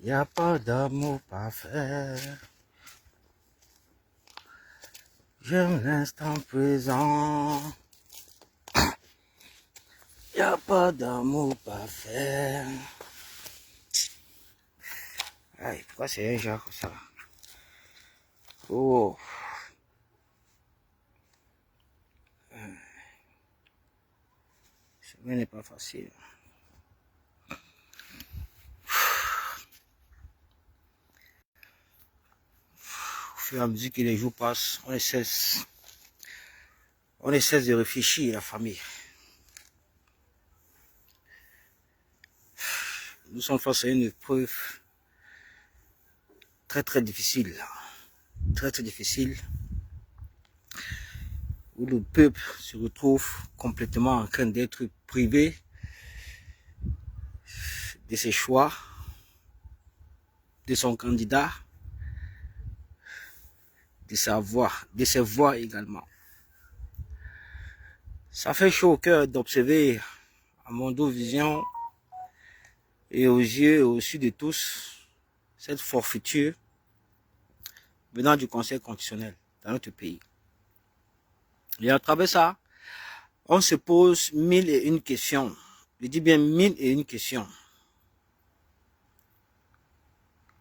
Y a pas d'amour parfait. J'aime l'instant présent. Y a pas d'amour parfait. Aïe, pourquoi c'est un genre comme ça? Oh. Ce n'est pas facile. Au fur et à mesure que les jours passent, on essaie de réfléchir, la famille. Nous sommes face à une épreuve très difficile. Très difficile. Où le peuple se retrouve complètement en train d'être privé de ses choix, de son candidat, de ses voix également. Ça fait chaud au cœur d'observer à Mondo Vision et aux yeux et au su de tous cette forfaiture venant du Conseil constitutionnel dans notre pays. Et à travers ça, on se pose 1001 questions. Je dis bien 1001 questions.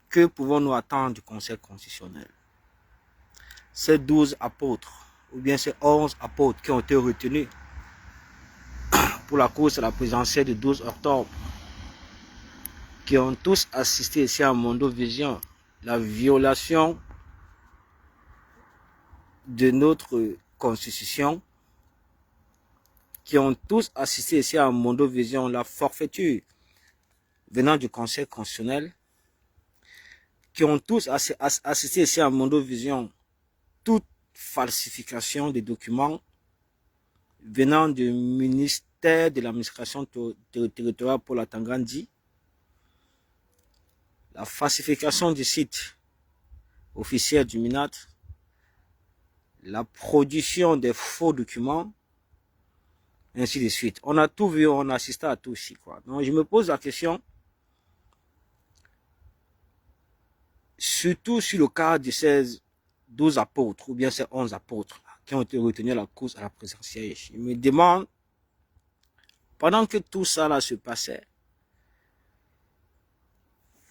Que pouvons-nous attendre du Conseil constitutionnel? Ces 12 apôtres, ou bien ces 11 apôtres qui ont été retenus pour la course à la présidentielle du 12 octobre, qui ont tous assisté ici à Mondo Vision, la violation de notre constitution, qui ont tous assisté ici à Mondo Vision, la forfaiture venant du Conseil constitutionnel, qui ont tous assisté ici à Mondo Vision, toute falsification des documents venant du ministère de l'administration territoriale pour la Tangandi, la falsification du site officiel du MINAT, la production des faux documents, ainsi de suite. On a tout vu, on a assisté à tout aussi, quoi. Donc je me pose la question, surtout sur le cas de ces 12 apôtres, ou bien ces 11 apôtres, là, qui ont été retenus à la course à la présidentielle. Je me demande, pendant que tout ça là se passait,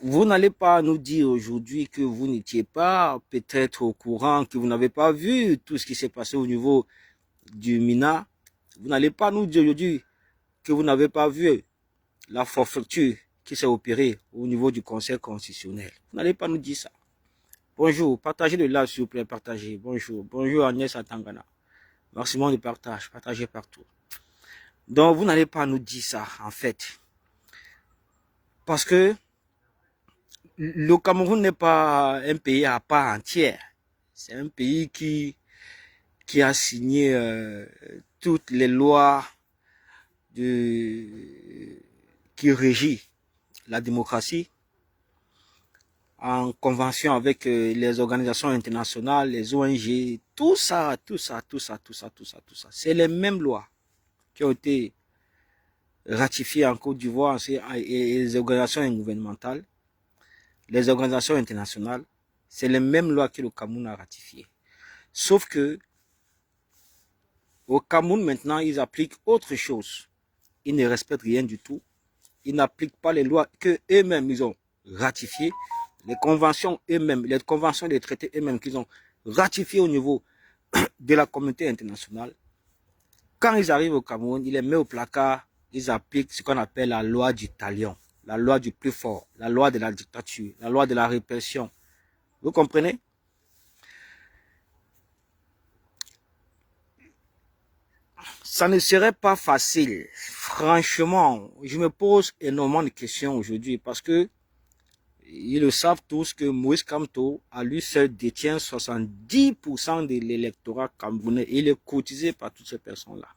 vous n'allez pas nous dire aujourd'hui que vous n'étiez pas peut-être au courant, que vous n'avez pas vu tout ce qui s'est passé au niveau du MINA. Vous n'allez pas nous dire aujourd'hui que vous n'avez pas vu la forfaiture qui s'est opérée au niveau du Conseil constitutionnel. Vous n'allez pas nous dire ça. Bonjour, partagez le live s'il vous plaît, partagez. Bonjour, bonjour Agnès Atangana. Maximum de partage, partagez partout. Donc vous n'allez pas nous dire ça en fait. Parce que le Cameroun n'est pas un pays à part entière. C'est un pays qui a signé toutes les lois qui régit la démocratie en convention avec les organisations internationales, les ONG, tout ça. C'est les mêmes lois qui ont été ratifiées en Côte d'Ivoire et les organisations gouvernementales. Les organisations internationales, c'est les mêmes lois que le Cameroun a ratifiées. Sauf que au Cameroun, maintenant, ils appliquent autre chose. Ils ne respectent rien du tout. Ils n'appliquent pas les lois qu'eux-mêmes ils ont ratifiées, les conventions eux-mêmes, les conventions des traités eux-mêmes qu'ils ont ratifiées au niveau de la communauté internationale. Quand ils arrivent au Cameroun, ils les mettent au placard, ils appliquent ce qu'on appelle la loi du talion. La loi du plus fort, la loi de la dictature, la loi de la répression. Vous comprenez? Ça ne serait pas facile. Franchement, je me pose énormément de questions aujourd'hui parce que ils le savent tous que Moïse Kamto, à lui seul, détient 70% de l'électorat camerounais. Il est cotisé par toutes ces personnes-là.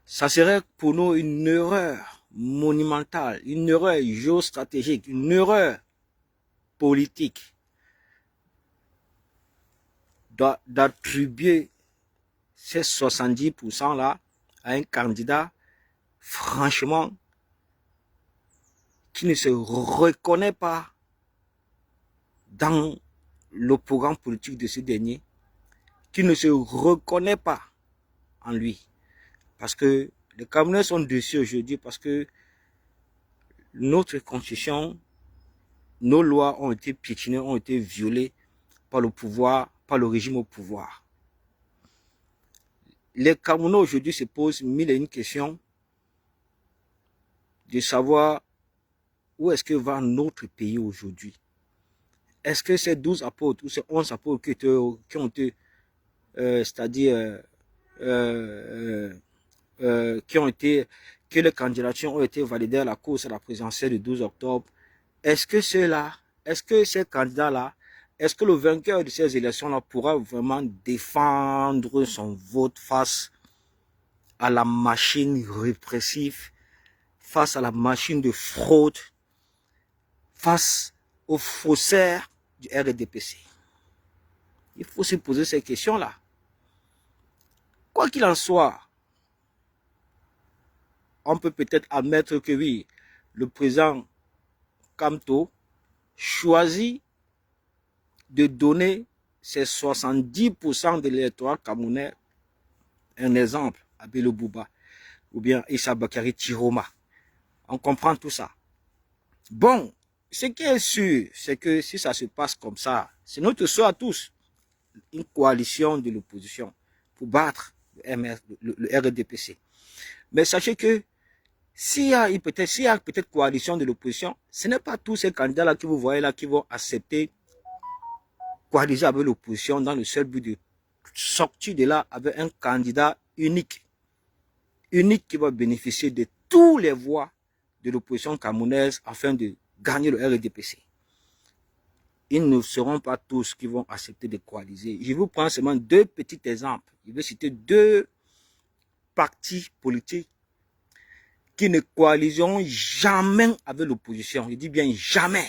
Ça serait pour nous une erreur monumentale, une erreur géostratégique, une erreur politique d'attribuer ces 70% là à un candidat, franchement, qui ne se reconnaît pas dans le programme politique de ce dernier, qui ne se reconnaît pas en lui. Parce que les Camerounais sont dessus aujourd'hui parce que notre constitution, nos lois ont été piétinées, ont été violées par le pouvoir, par le régime au pouvoir. Les Camerounais aujourd'hui se posent mille et une questions de savoir où est-ce que va notre pays aujourd'hui. Est-ce que ces 12 apôtres ou ces 11 apôtres qui ont été, c'est-à-dire qui ont été, que les candidatures ont été validées à la course à la présidentielle du 12 octobre, est-ce que ces candidats-là, est-ce que le vainqueur de ces élections-là pourra vraiment défendre son vote face à la machine répressive, face à la machine de fraude, face aux faussaires du RDPC? Il faut se poser ces questions-là. Quoi qu'il en soit, on peut peut-être admettre que oui, le président Kamto choisit de donner ses 70% de l'électorat camerounais, un exemple, à Bello Bouba, ou bien Issa Bakari Tiroma. On comprend tout ça. Bon, ce qui est sûr, c'est que si ça se passe comme ça, c'est notre choix à tous. Une coalition de l'opposition pour battre le RDPC. Mais sachez que s'il y a peut-être coalition de l'opposition, ce n'est pas tous ces candidats-là que vous voyez là qui vont accepter coaliser avec l'opposition dans le seul but de sortir de là avec un candidat unique qui va bénéficier de toutes les voix de l'opposition camerounaise afin de gagner le RDPC. Ils ne seront pas tous qui vont accepter de coaliser. Je vous prends seulement deux petits exemples. Je vais citer deux partis politiques qui ne coaliseront jamais avec l'opposition. Je dis bien jamais.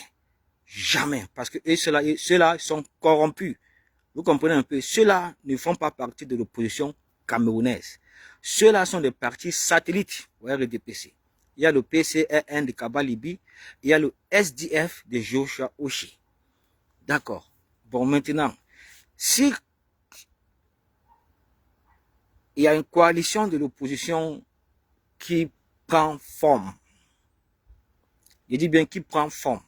Jamais. Parce que ceux-là sont corrompus. Vous comprenez un peu? Ceux-là ne font pas partie de l'opposition camerounaise. Ceux-là sont des partis satellites au RDPC. Il y a le PCRN de Kabalibi. Il y a le SDF de Joshua Oshi. D'accord. Bon, maintenant, si il y a une coalition de l'opposition qui prend forme, je dis bien qui prend forme,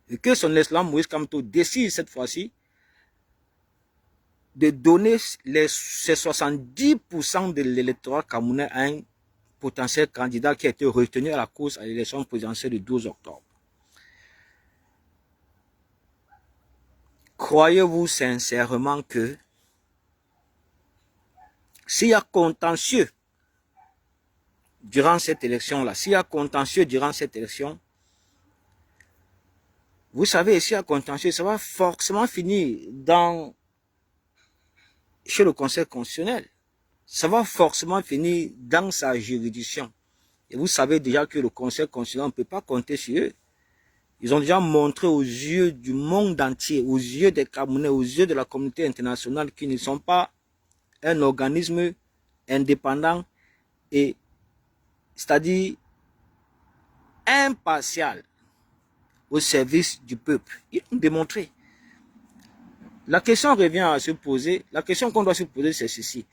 et que son Excellence Moïse Kamto décide cette fois-ci de donner ces 70% de l'électorat camerounais à un potentiel candidat qui a été retenu à la course à l'élection présidentielle du 12 octobre. Croyez-vous sincèrement que s'il y a contentieux durant cette élection-là, vous savez, s'il y a contentieux, ça va forcément finir chez le Conseil constitutionnel. Ça va forcément finir dans sa juridiction. Et vous savez déjà que le Conseil constitutionnel ne peut pas compter sur eux. Ils ont déjà montré aux yeux du monde entier, aux yeux des Camerounais, aux yeux de la communauté internationale qu'ils ne sont pas un organisme indépendant et c'est-à-dire impartial au service du peuple. Ils l'ont démontré. La question revient à se poser, la question qu'on doit se poser, c'est ceci.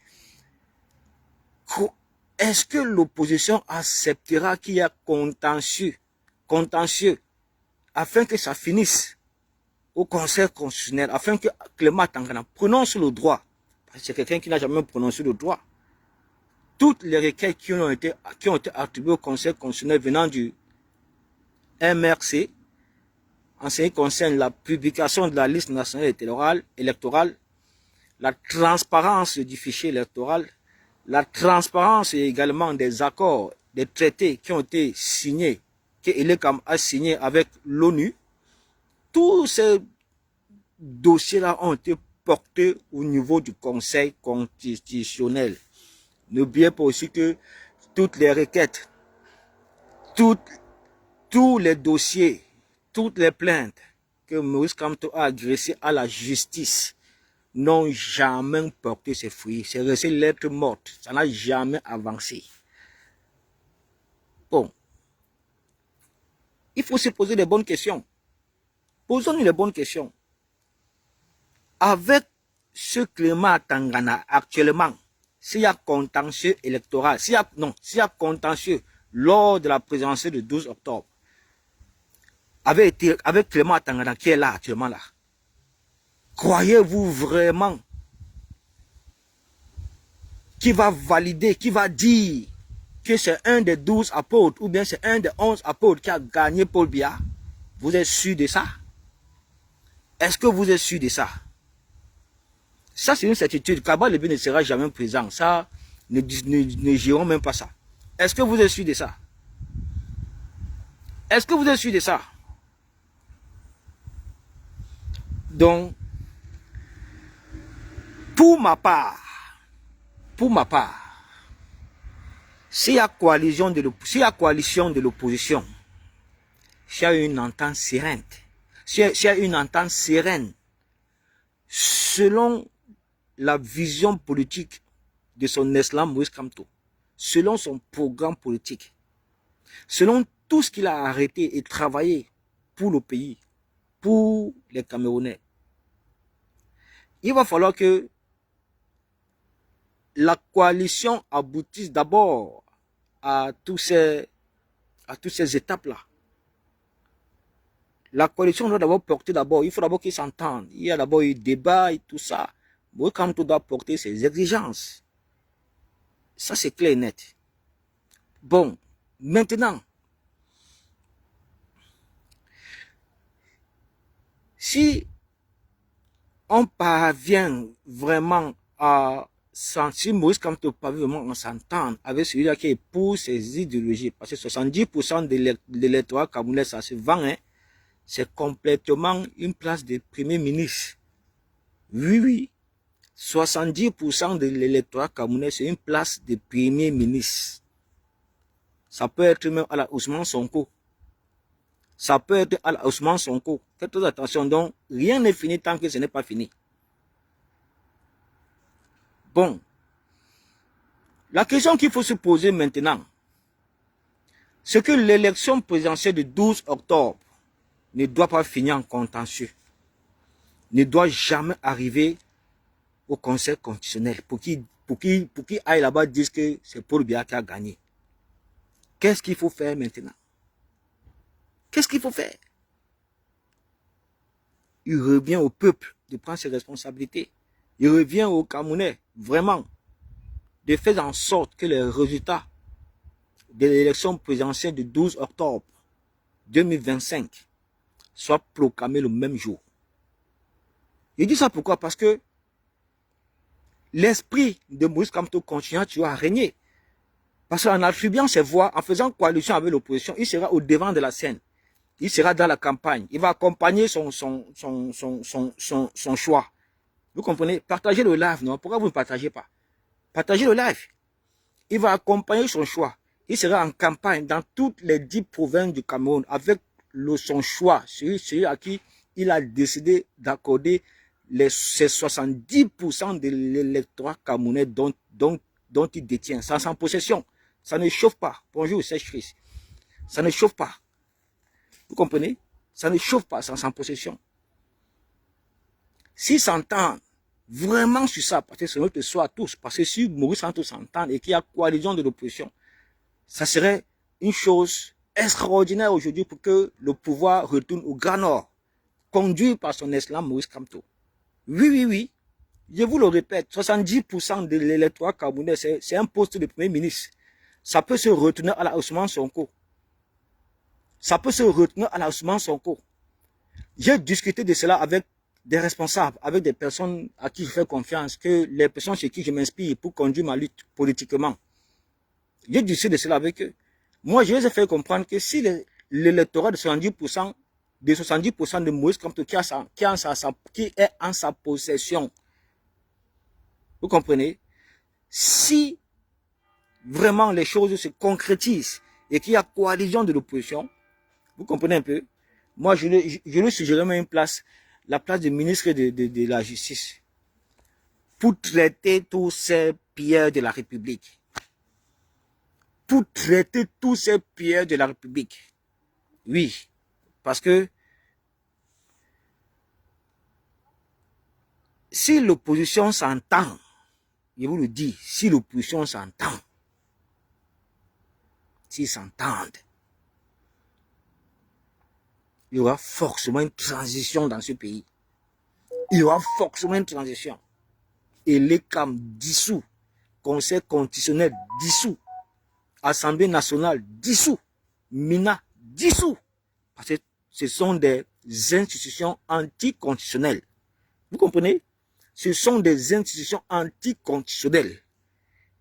Est-ce que l'opposition acceptera qu'il y a contentieux, afin que ça finisse au Conseil constitutionnel, afin que Clément Tangana prononce le droit, parce que c'est quelqu'un qui n'a jamais prononcé le droit. Toutes les requêtes qui ont été attribuées au Conseil constitutionnel venant du MRC, en ce qui concerne la publication de la liste nationale électorale, la transparence du fichier électoral, la transparence également des accords, des traités qui ont été signés, que l'ECAM a signé avec l'ONU, tous ces dossiers-là ont été portés au niveau du Conseil constitutionnel. N'oubliez pas aussi que toutes les requêtes, tous les dossiers, toutes les plaintes que Moïse Kamto a adressées à la justice n'ont jamais porté ses fruits. C'est resté lettre morte. Ça n'a jamais avancé. Bon. Il faut se poser les bonnes questions. Posons-nous les bonnes questions. Avec ce climat Tangana actuellement, s'il y a contentieux électoral, s'il y a contentieux lors de la présidentielle du 12 octobre, avec Clément Tangana qui est là actuellement là, croyez-vous vraiment qu'il va valider, qu'il va dire que c'est un des 12 apôtres ou bien c'est un des 11 apôtres qui a gagné Paul Biya? Vous êtes sûr de ça? Est-ce que vous êtes sûr de ça? Ça, c'est une certitude. Kaba Lebi ne sera jamais présent. Ça, ne gérons même pas ça. Est-ce que vous êtes sûr de ça? Est-ce que vous êtes sûr de ça? Donc, pour ma part, s'il y a coalition de l'opposition, s'il y a une entente sereine, selon la vision politique de son Excellence Moïse Kamto, selon son programme politique, selon tout ce qu'il a arrêté et travaillé pour le pays, pour les Camerounais, il va falloir que la coalition aboutisse d'abord à toutes ces étapes-là. La coalition doit d'abord porter d'abord, il faut d'abord qu'ils s'entendent. Il y a d'abord eu débat et tout ça. Moïse Kamto doit porter ses exigences. Ça, c'est clair et net. Bon, maintenant, si on parvient vraiment à sentir Moïse Kamto parvient vraiment à s'entendre avec celui-là qui est pour ses idéologies, parce que 70% de l'électorat camerounais, ça se vend, hein, c'est complètement une place de premier ministre. Oui, 70% de l'électorat camerounais, c'est une place de premier ministre. Ça peut être même à la Ousmane Sonko. Ça peut être à la Ousmane Sonko. Faites très attention, donc rien n'est fini tant que ce n'est pas fini. Bon, la question qu'il faut se poser maintenant, c'est que l'élection présidentielle du 12 octobre ne doit pas finir en contentieux, ne doit jamais arriver au Conseil constitutionnel pour qu'il aille là-bas dire que c'est Paul Biya qui a gagné. Qu'est-ce qu'il faut faire maintenant? Qu'est-ce qu'il faut faire? Il revient au peuple de prendre ses responsabilités. Il revient aux Camerounais, vraiment, de faire en sorte que les résultats de l'élection présidentielle du 12 octobre 2025 soient proclamés le même jour. Je dis ça pourquoi? Parce que l'esprit de Moïse Kamto continue à régner. Parce qu'en attribuant ses voix, en faisant coalition avec l'opposition, il sera au devant de la scène. Il sera dans la campagne. Il va accompagner son choix. Vous comprenez? Partagez le live, non? Pourquoi vous ne partagez pas? Partagez le live. Il va accompagner son choix. Il sera en campagne dans toutes les 10 provinces du Cameroun avec son choix, celui à qui il a décidé d'accorder ces 70% de l'électorat camerounais dont il détient, sans possession. Ça ne chauffe pas. Bonjour, c'est Chris. Ça ne chauffe pas. Vous comprenez? Ça ne chauffe pas sans possession. S'ils s'entendent vraiment sur ça, parce que c'est notre choix à tous, parce que si Maurice Kamto s'entend et qu'il y a coalition de l'opposition, ça serait une chose extraordinaire aujourd'hui pour que le pouvoir retourne au Grand Nord, conduit par son Excellence Moïse Kamto. Oui. Je vous le répète, 70% de l'électorat camerounais, c'est un poste de Premier ministre. Ça peut se retourner à la Ousmane Sonko. Ça peut se retourner à la Ousmane Sonko. J'ai discuté de cela avec des responsables, avec des personnes à qui je fais confiance, que les personnes chez qui je m'inspire pour conduire ma lutte politiquement. J'ai discuté de cela avec eux. Moi, je les ai fait comprendre que si l'électorat de 70% de Moïse Kamto qui est en sa possession, vous comprenez, si vraiment les choses se concrétisent et qu'il y a coalition de l'opposition, vous comprenez un peu, moi je lui suggérerais même la place de ministre de la Justice pour traiter tous ces pierres de la République. Pour traiter tous ces pierres de la République. Oui, parce que si l'opposition s'entend, je vous le dis, si l'opposition s'entend, s'ils s'entendent, il y aura forcément une transition dans ce pays. Il y aura forcément une transition. Et l'ECAM dissous, Conseil constitutionnel dissous, Assemblée nationale dissous, MINA dissous. Parce que ce sont des institutions anticonstitutionnelles. Vous comprenez? Ce sont des institutions anticonstitutionnelles.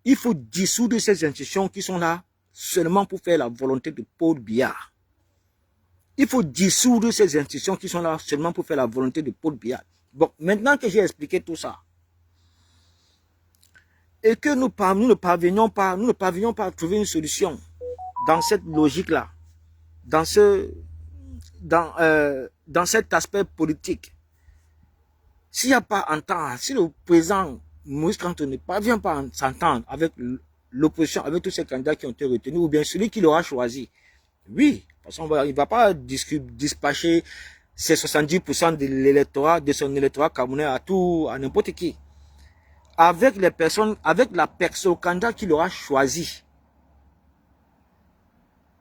Il faut dissoudre ces institutions qui sont là seulement pour faire la volonté de Paul Biya. Il faut dissoudre ces institutions qui sont là seulement pour faire la volonté de Paul Biya. Bon, maintenant que j'ai expliqué tout ça, et que nous ne parvenions pas à trouver une solution dans cette logique-là, dans cet aspect politique, s'il n'y a pas entente, si le président Moïse Kanto ne parvient pas à s'entendre avec l'opposition, avec tous ces candidats qui ont été retenus, ou bien celui qu'il aura choisi, oui, parce qu'il ne va pas dispatcher ses 70% de l'électorat, de son électorat camerounais à n'importe qui. Avec les personnes, avec la personne candidat qu'il aura choisi.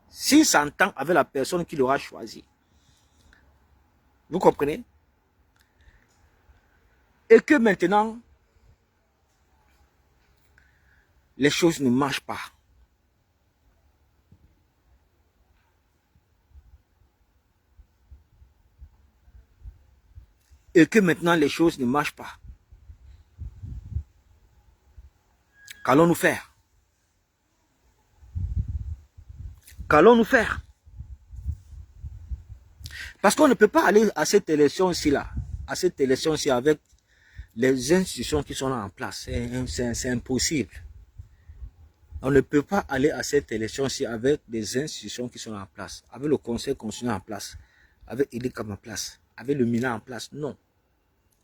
S'il s'entend avec la personne qu'il aura choisi. Vous comprenez? Et que maintenant, les choses ne marchent pas. Et que maintenant les choses ne marchent pas. Qu'allons-nous faire? Qu'allons-nous faire? Parce qu'on ne peut pas aller à cette élection-ci là, à cette élection-ci avec les institutions qui sont là en place. C'est impossible. On ne peut pas aller à cette élection-ci avec des institutions qui sont là en place, avec le Conseil constitutionnel en place, avec l'ICAM en place, avec le MINA en place, non.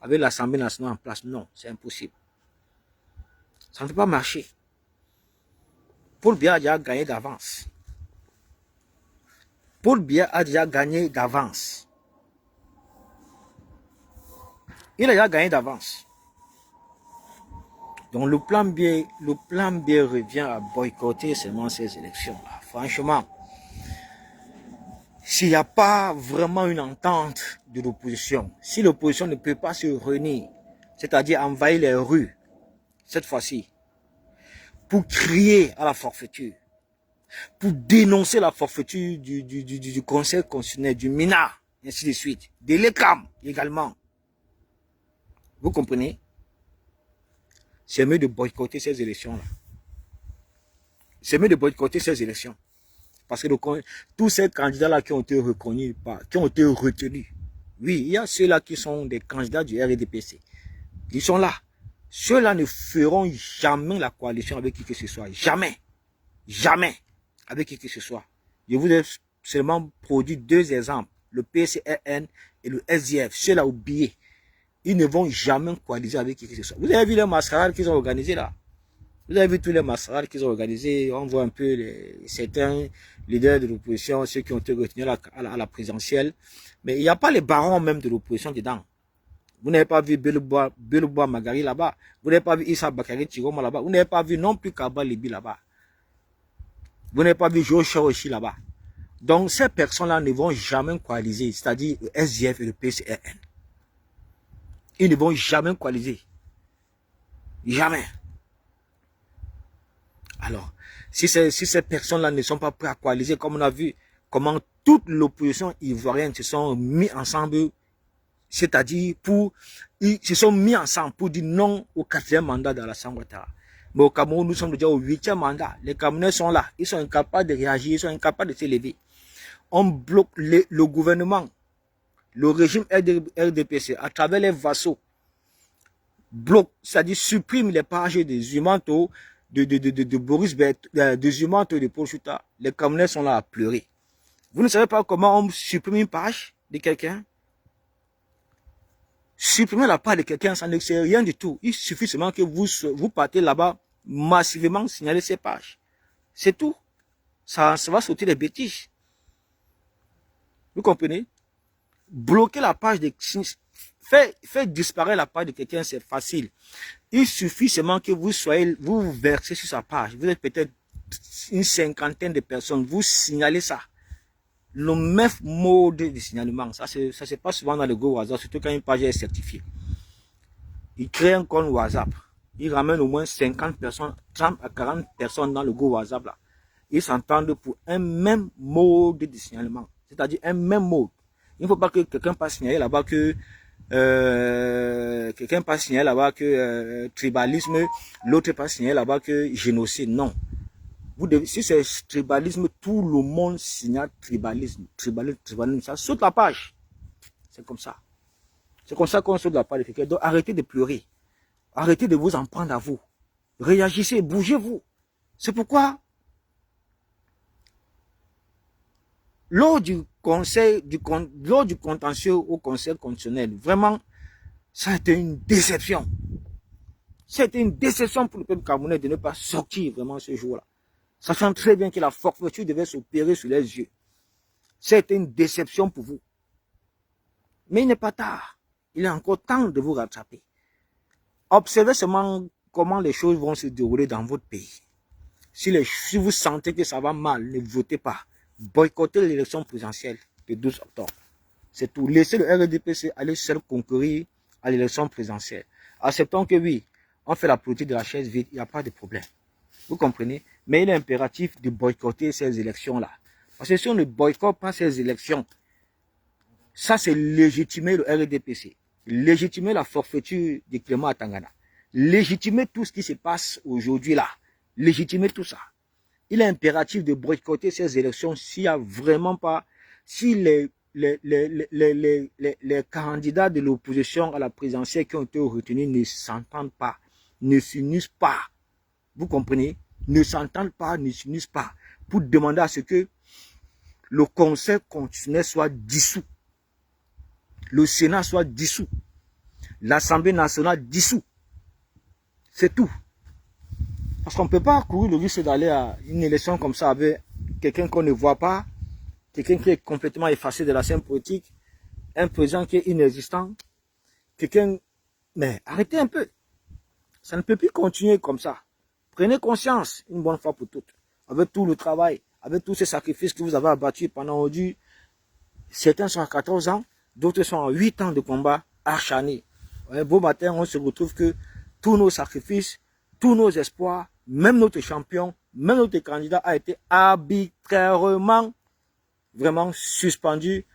Avec l'Assemblée nationale en place, non, c'est impossible. Ça ne peut pas marcher. Paul Biya a déjà gagné d'avance. Paul Biya a déjà gagné d'avance. Il a déjà gagné d'avance. Donc le plan B revient à boycotter seulement ces élections-là. Franchement, s'il n'y a pas vraiment une entente de l'opposition, si l'opposition ne peut pas se réunir, c'est-à-dire envahir les rues, cette fois-ci, pour crier à la forfaiture, pour dénoncer la forfaiture du Conseil constitutionnel, du MINA, et ainsi de suite, de l'ECAM également. Vous comprenez? C'est mieux de boycotter ces élections-là. C'est mieux de boycotter ces élections. Parce que tous ces candidats-là qui ont été reconnus, qui ont été retenus, oui, il y a ceux-là qui sont des candidats du RDPC. Ils sont là. Ceux-là ne feront jamais la coalition avec qui que ce soit. Jamais. Jamais. Avec qui que ce soit. Je vous ai seulement produit deux exemples. Le PCRN et le SDF. Ceux-là oubliés. Ils ne vont jamais coaliser avec qui que ce soit. Vous avez vu les mascarades qu'ils ont organisées là? Vous avez vu tous les mascarades qu'ils ont organisées. On voit un peu certains leaders de l'opposition, ceux qui ont été retenus à la présidentielle. Mais il n'y a pas les barons même de l'opposition dedans. Vous n'avez pas vu Beloubois Magari là-bas. Vous n'avez pas vu Issa Bakari Tiroma là-bas. Vous n'avez pas vu non plus Kaba Libi là-bas. Vous n'avez pas vu Joe Shaoshi là-bas. Donc ces personnes-là ne vont jamais coaliser, c'est-à-dire le SDF et le PCRN. Ils ne vont jamais coaliser. Jamais. Alors, si ces personnes-là ne sont pas prêtes à coaliser, comme on a vu comment toute l'opposition ivoirienne se sont mis ensemble, c'est-à-dire ils se sont mis ensemble pour dire non au 4e mandat dans l'Assemblée Ouattara. Mais au Cameroun, nous sommes déjà au 8e mandat. Les Camerounais sont là. Ils sont incapables de réagir, ils sont incapables de se lever. On bloque le gouvernement, le régime RDPC, à travers les vassaux, bloque, c'est-à-dire supprime les pages des Zumanto, de Boris de Zumanto et de Paul Chouta. Les Camerounais sont là à pleurer. Vous ne savez pas comment on supprime une page de quelqu'un? Supprimer la page de quelqu'un, ça ne sert rien du tout. Il suffit seulement que vous partez là-bas, massivement signaler ces pages. C'est tout. Ça va sortir des bêtises. Vous comprenez? Bloquer la page de... Faire disparaître la page de quelqu'un, c'est facile. Il suffit seulement que vous versez sur sa page. Vous êtes peut-être une cinquantaine de personnes. Vous signalez ça. Le même mode de signalement. Ça se passe souvent dans le Go WhatsApp, surtout quand une page est certifiée. Il crée un compte WhatsApp. Il ramène au moins 50 personnes, 30 à 40 personnes dans le Go WhatsApp là. Ils s'entendent pour un même mode de signalement. C'est-à-dire un même mode. Il ne faut pas que quelqu'un passe signaler là-bas que tribalisme, l'autre passe signaler là-bas que génocide. Non. Vous devez, si c'est tribalisme, tout le monde signale tribalisme. Tribalisme, ça saute la page. C'est comme ça. C'est comme ça qu'on saute la page de quelqu'un. Donc arrêtez de pleurer. Arrêtez de vous en prendre à vous. Réagissez, bougez-vous. C'est pourquoi, lors du contentieux au Conseil constitutionnel, vraiment, ça a été une déception. C'était une déception pour le peuple camerounais de ne pas sortir vraiment ce jour-là. Sachant très bien que la forfaiture devait s'opérer sur les yeux. C'était une déception pour vous. Mais il n'est pas tard. Il est encore temps de vous rattraper. Observez seulement comment les choses vont se dérouler dans votre pays. Si vous sentez que ça va mal, ne votez pas. Boycottez l'élection présidentielle du 12 octobre. C'est tout. Laissez le RDPC aller seul concourir à l'élection présidentielle. Acceptons que oui, on fait la politique de la chaise vide, il n'y a pas de problème. Vous comprenez? Mais il est impératif de boycotter ces élections-là. Parce que si on ne boycotte pas ces élections, ça c'est légitimer le RDPC. Légitimer la forfaiture de Clément Atangana. Légitimer tout ce qui se passe aujourd'hui là. Légitimer tout ça. Il est impératif de boycotter ces élections s'il n'y a vraiment pas, si les candidats de l'opposition à la présidentielle qui ont été retenus ne s'entendent pas, ne s'unissent pas. Vous comprenez? Ne s'entendent pas, ne s'unissent pas pour demander à ce que le Conseil constitutionnel soit dissous. Le Sénat soit dissous. L'Assemblée nationale dissous. C'est tout. Parce qu'on ne peut pas courir le risque d'aller à une élection comme ça avec quelqu'un qu'on ne voit pas, quelqu'un qui est complètement effacé de la scène politique, un président qui est inexistant, quelqu'un... Mais arrêtez un peu. Ça ne peut plus continuer comme ça. Prenez conscience une bonne fois pour toutes. Avec tout le travail, avec tous ces sacrifices que vous avez abattus pendant aujourd'hui. Certains sont à 14 ans, d'autres sont à 8 ans de combat acharné. Un beau matin, on se retrouve que tous nos sacrifices, tous nos espoirs, même notre champion, même notre candidat a été arbitrairement vraiment suspendu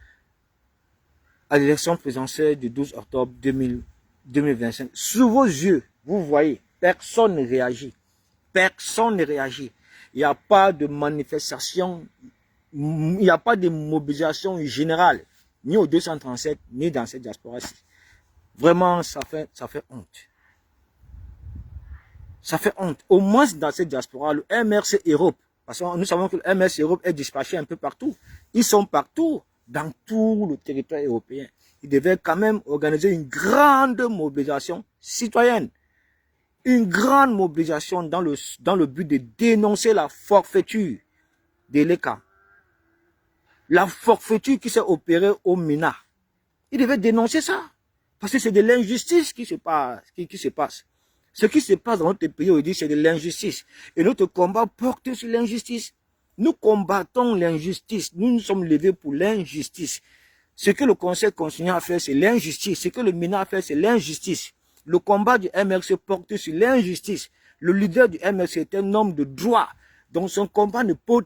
à l'élection présidentielle du 12 octobre 2025. Sous vos yeux, vous voyez, personne ne réagit. Personne ne réagit. Il n'y a pas de manifestation, il n'y a pas de mobilisation générale, ni au 237, ni dans cette diaspora-ci. Vraiment, ça fait honte. Ça fait honte. Au moins dans cette diaspora, le MRC Europe, parce que nous savons que le MRC Europe est dispatché un peu partout. Ils sont partout, dans tout le territoire européen. Ils devaient quand même organiser une grande mobilisation citoyenne. Une grande mobilisation dans le but de dénoncer la forfaiture de l'ECA. La forfaiture qui s'est opérée au MENA. Ils devaient dénoncer ça. Parce que c'est de l'injustice qui se passe. Ce qui se passe dans notre pays aujourd'hui, c'est de l'injustice. Et notre combat porte sur l'injustice. Nous combattons l'injustice. Nous nous sommes levés pour l'injustice. Ce que le Conseil constitutionnel a fait, c'est l'injustice. Ce que le MENA a fait, c'est l'injustice. Le combat du MRC porte sur l'injustice. Le leader du MRC est un homme de droit. Donc son combat ne peut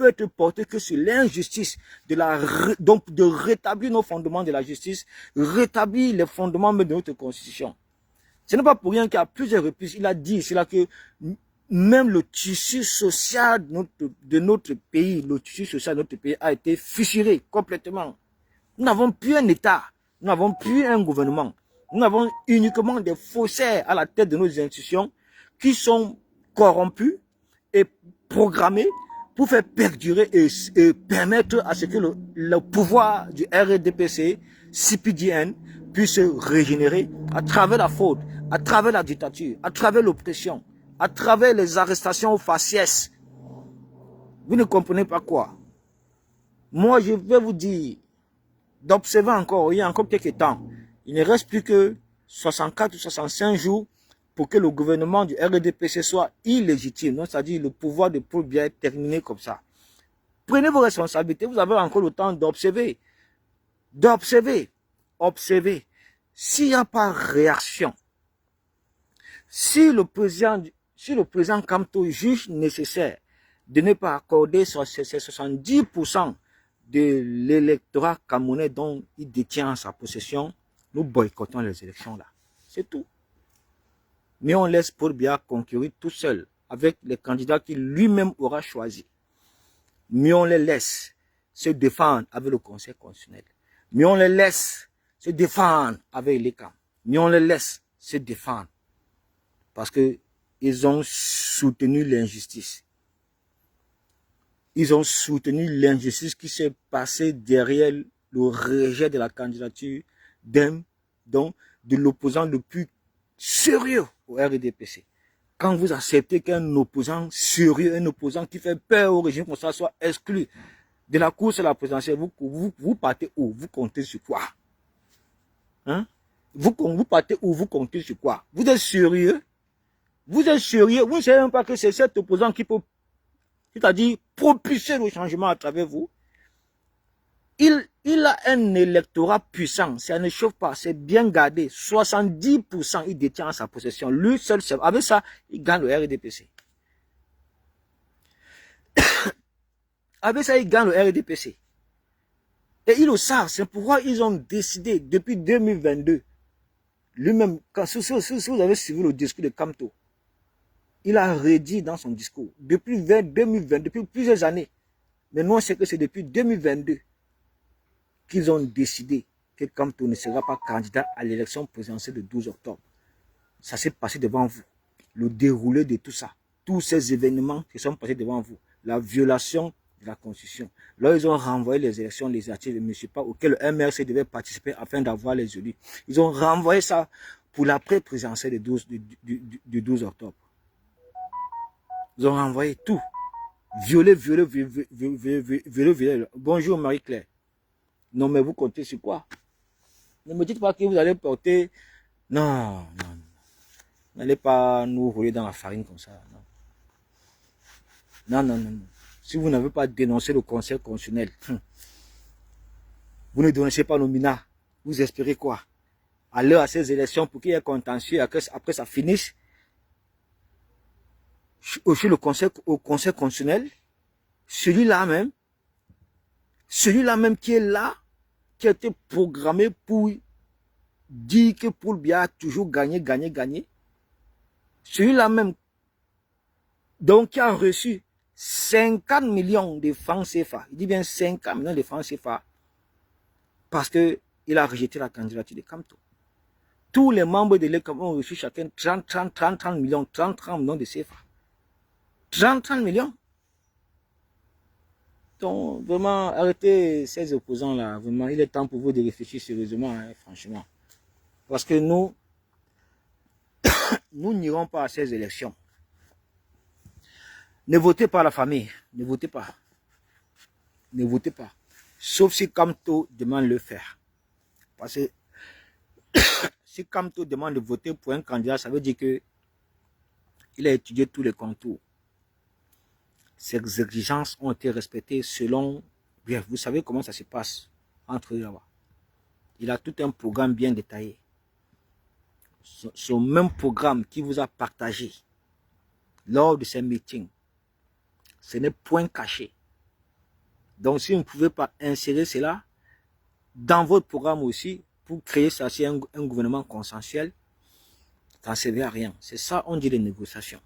être porté que sur l'injustice. Donc de rétablir nos fondements de la justice, rétablir les fondements de notre constitution. Ce n'est pas pour rien qu'à plusieurs reprises, il a dit cela que même le tissu social de notre pays, le tissu social de notre pays a été fissuré complètement. Nous n'avons plus un État, nous n'avons plus un gouvernement. Nous avons uniquement des faussaires à la tête de nos institutions qui sont corrompus et programmés pour faire perdurer et permettre à ce que le pouvoir du RDPC, CPDN, puisse se régénérer à travers la faute, à travers la dictature, à travers l'oppression, à travers les arrestations aux faciès. Vous ne comprenez pas quoi? Moi, je vais vous dire, d'observer encore, il y a encore quelques temps, il ne reste plus que 64 ou 65 jours pour que le gouvernement du RDPC soit illégitime. Donc, c'est-à-dire le pouvoir de Paul Biya est terminé comme ça. Prenez vos responsabilités, vous avez encore le temps d'observer. Observer. S'il n'y a pas réaction, si le président Kamto juge nécessaire de ne pas accorder ces 70% de l'électorat camerounais dont il détient en sa possession, nous boycottons les élections là. C'est tout. Mais on laisse Paul Biya concourir tout seul avec les candidats qu'il lui-même aura choisis. Mais on les laisse se défendre avec le Conseil constitutionnel. Mais on les laisse se défendre avec les camps. Mais on les laisse se défendre. Parce que ils ont soutenu l'injustice. Ils ont soutenu l'injustice qui s'est passée derrière le rejet de la candidature de l'opposant le plus sérieux au RDPC. Quand vous acceptez qu'un opposant sérieux, un opposant qui fait peur au régime comme ça soit exclu de la course à la présidentielle, vous partez où? Vous comptez sur quoi? Hein? Vous partez où? Vous comptez sur quoi? Vous êtes sérieux? Vous êtes sérieux? Vous ne savez même pas que c'est cet opposant qui peut, c'est-à-dire propulser le changement à travers vous. Il a un électorat puissant, ça ne chauffe pas, c'est bien gardé. 70% il détient en sa possession. Lui seul, avec ça, il gagne le RDPC. Avec ça, il gagne le RDPC. Et ils le savent, c'est pourquoi ils ont décidé depuis 2022. Lui-même, si vous avez suivi le discours de Kamto, il a redit dans son discours, depuis 2020, depuis plusieurs années, mais nous on sait que c'est depuis 2022 qu'ils ont décidé que Kamto ne sera pas candidat à l'élection présidentielle de 12 octobre. Ça s'est passé devant vous. Le déroulé de tout ça, tous ces événements qui sont passés devant vous, la violation de la Constitution. Là, ils ont renvoyé les élections législatives de M. Pah auxquelles le MRC devait participer afin d'avoir les élus. Ils ont renvoyé ça pour l'après-présidentielle du 12 octobre. Ils ont renvoyé tout. Violé. Bonjour Marie-Claire. Non, mais vous comptez sur quoi? Ne me dites pas que vous allez porter... Non. N'allez pas nous rouler dans la farine comme ça. Non. Si vous n'avez pas dénoncé le Conseil constitutionnel, vous ne dénoncez pas nos minards. Vous espérez quoi? À l'heure à ces élections, pour qu'il y ait contentieux, après ça finisse, au Conseil constitutionnel, celui-là même qui est là, qui a été programmé pour dire que Paul Biya a toujours gagné. Celui-là même, donc qui a reçu 50 millions de francs CFA, il dit bien 50 millions de francs CFA, parce qu'il a rejeté la candidature de Kamto. Tous les membres de l'ECAM ont reçu chacun 30 millions de CFA. 30 millions. Donc, vraiment, arrêtez ces opposants-là. Vraiment, il est temps pour vous de réfléchir sérieusement, hein, franchement. Parce que nous n'irons pas à ces élections. Ne votez pas la famille. Ne votez pas. Ne votez pas. Sauf si Kamto demande de le faire. Parce que si Kamto demande de voter pour un candidat, ça veut dire que il a étudié tous les contours. Ces exigences ont été respectées selon... Bref, vous savez comment ça se passe entre eux là-bas. Il a tout un programme bien détaillé. Ce même programme qui vous a partagé lors de ces meetings, ce n'est point caché. Donc, si vous ne pouvez pas insérer cela dans votre programme aussi, pour créer ça, c'est un gouvernement consensuel, ça ne servait à rien. C'est ça, on dit les négociations.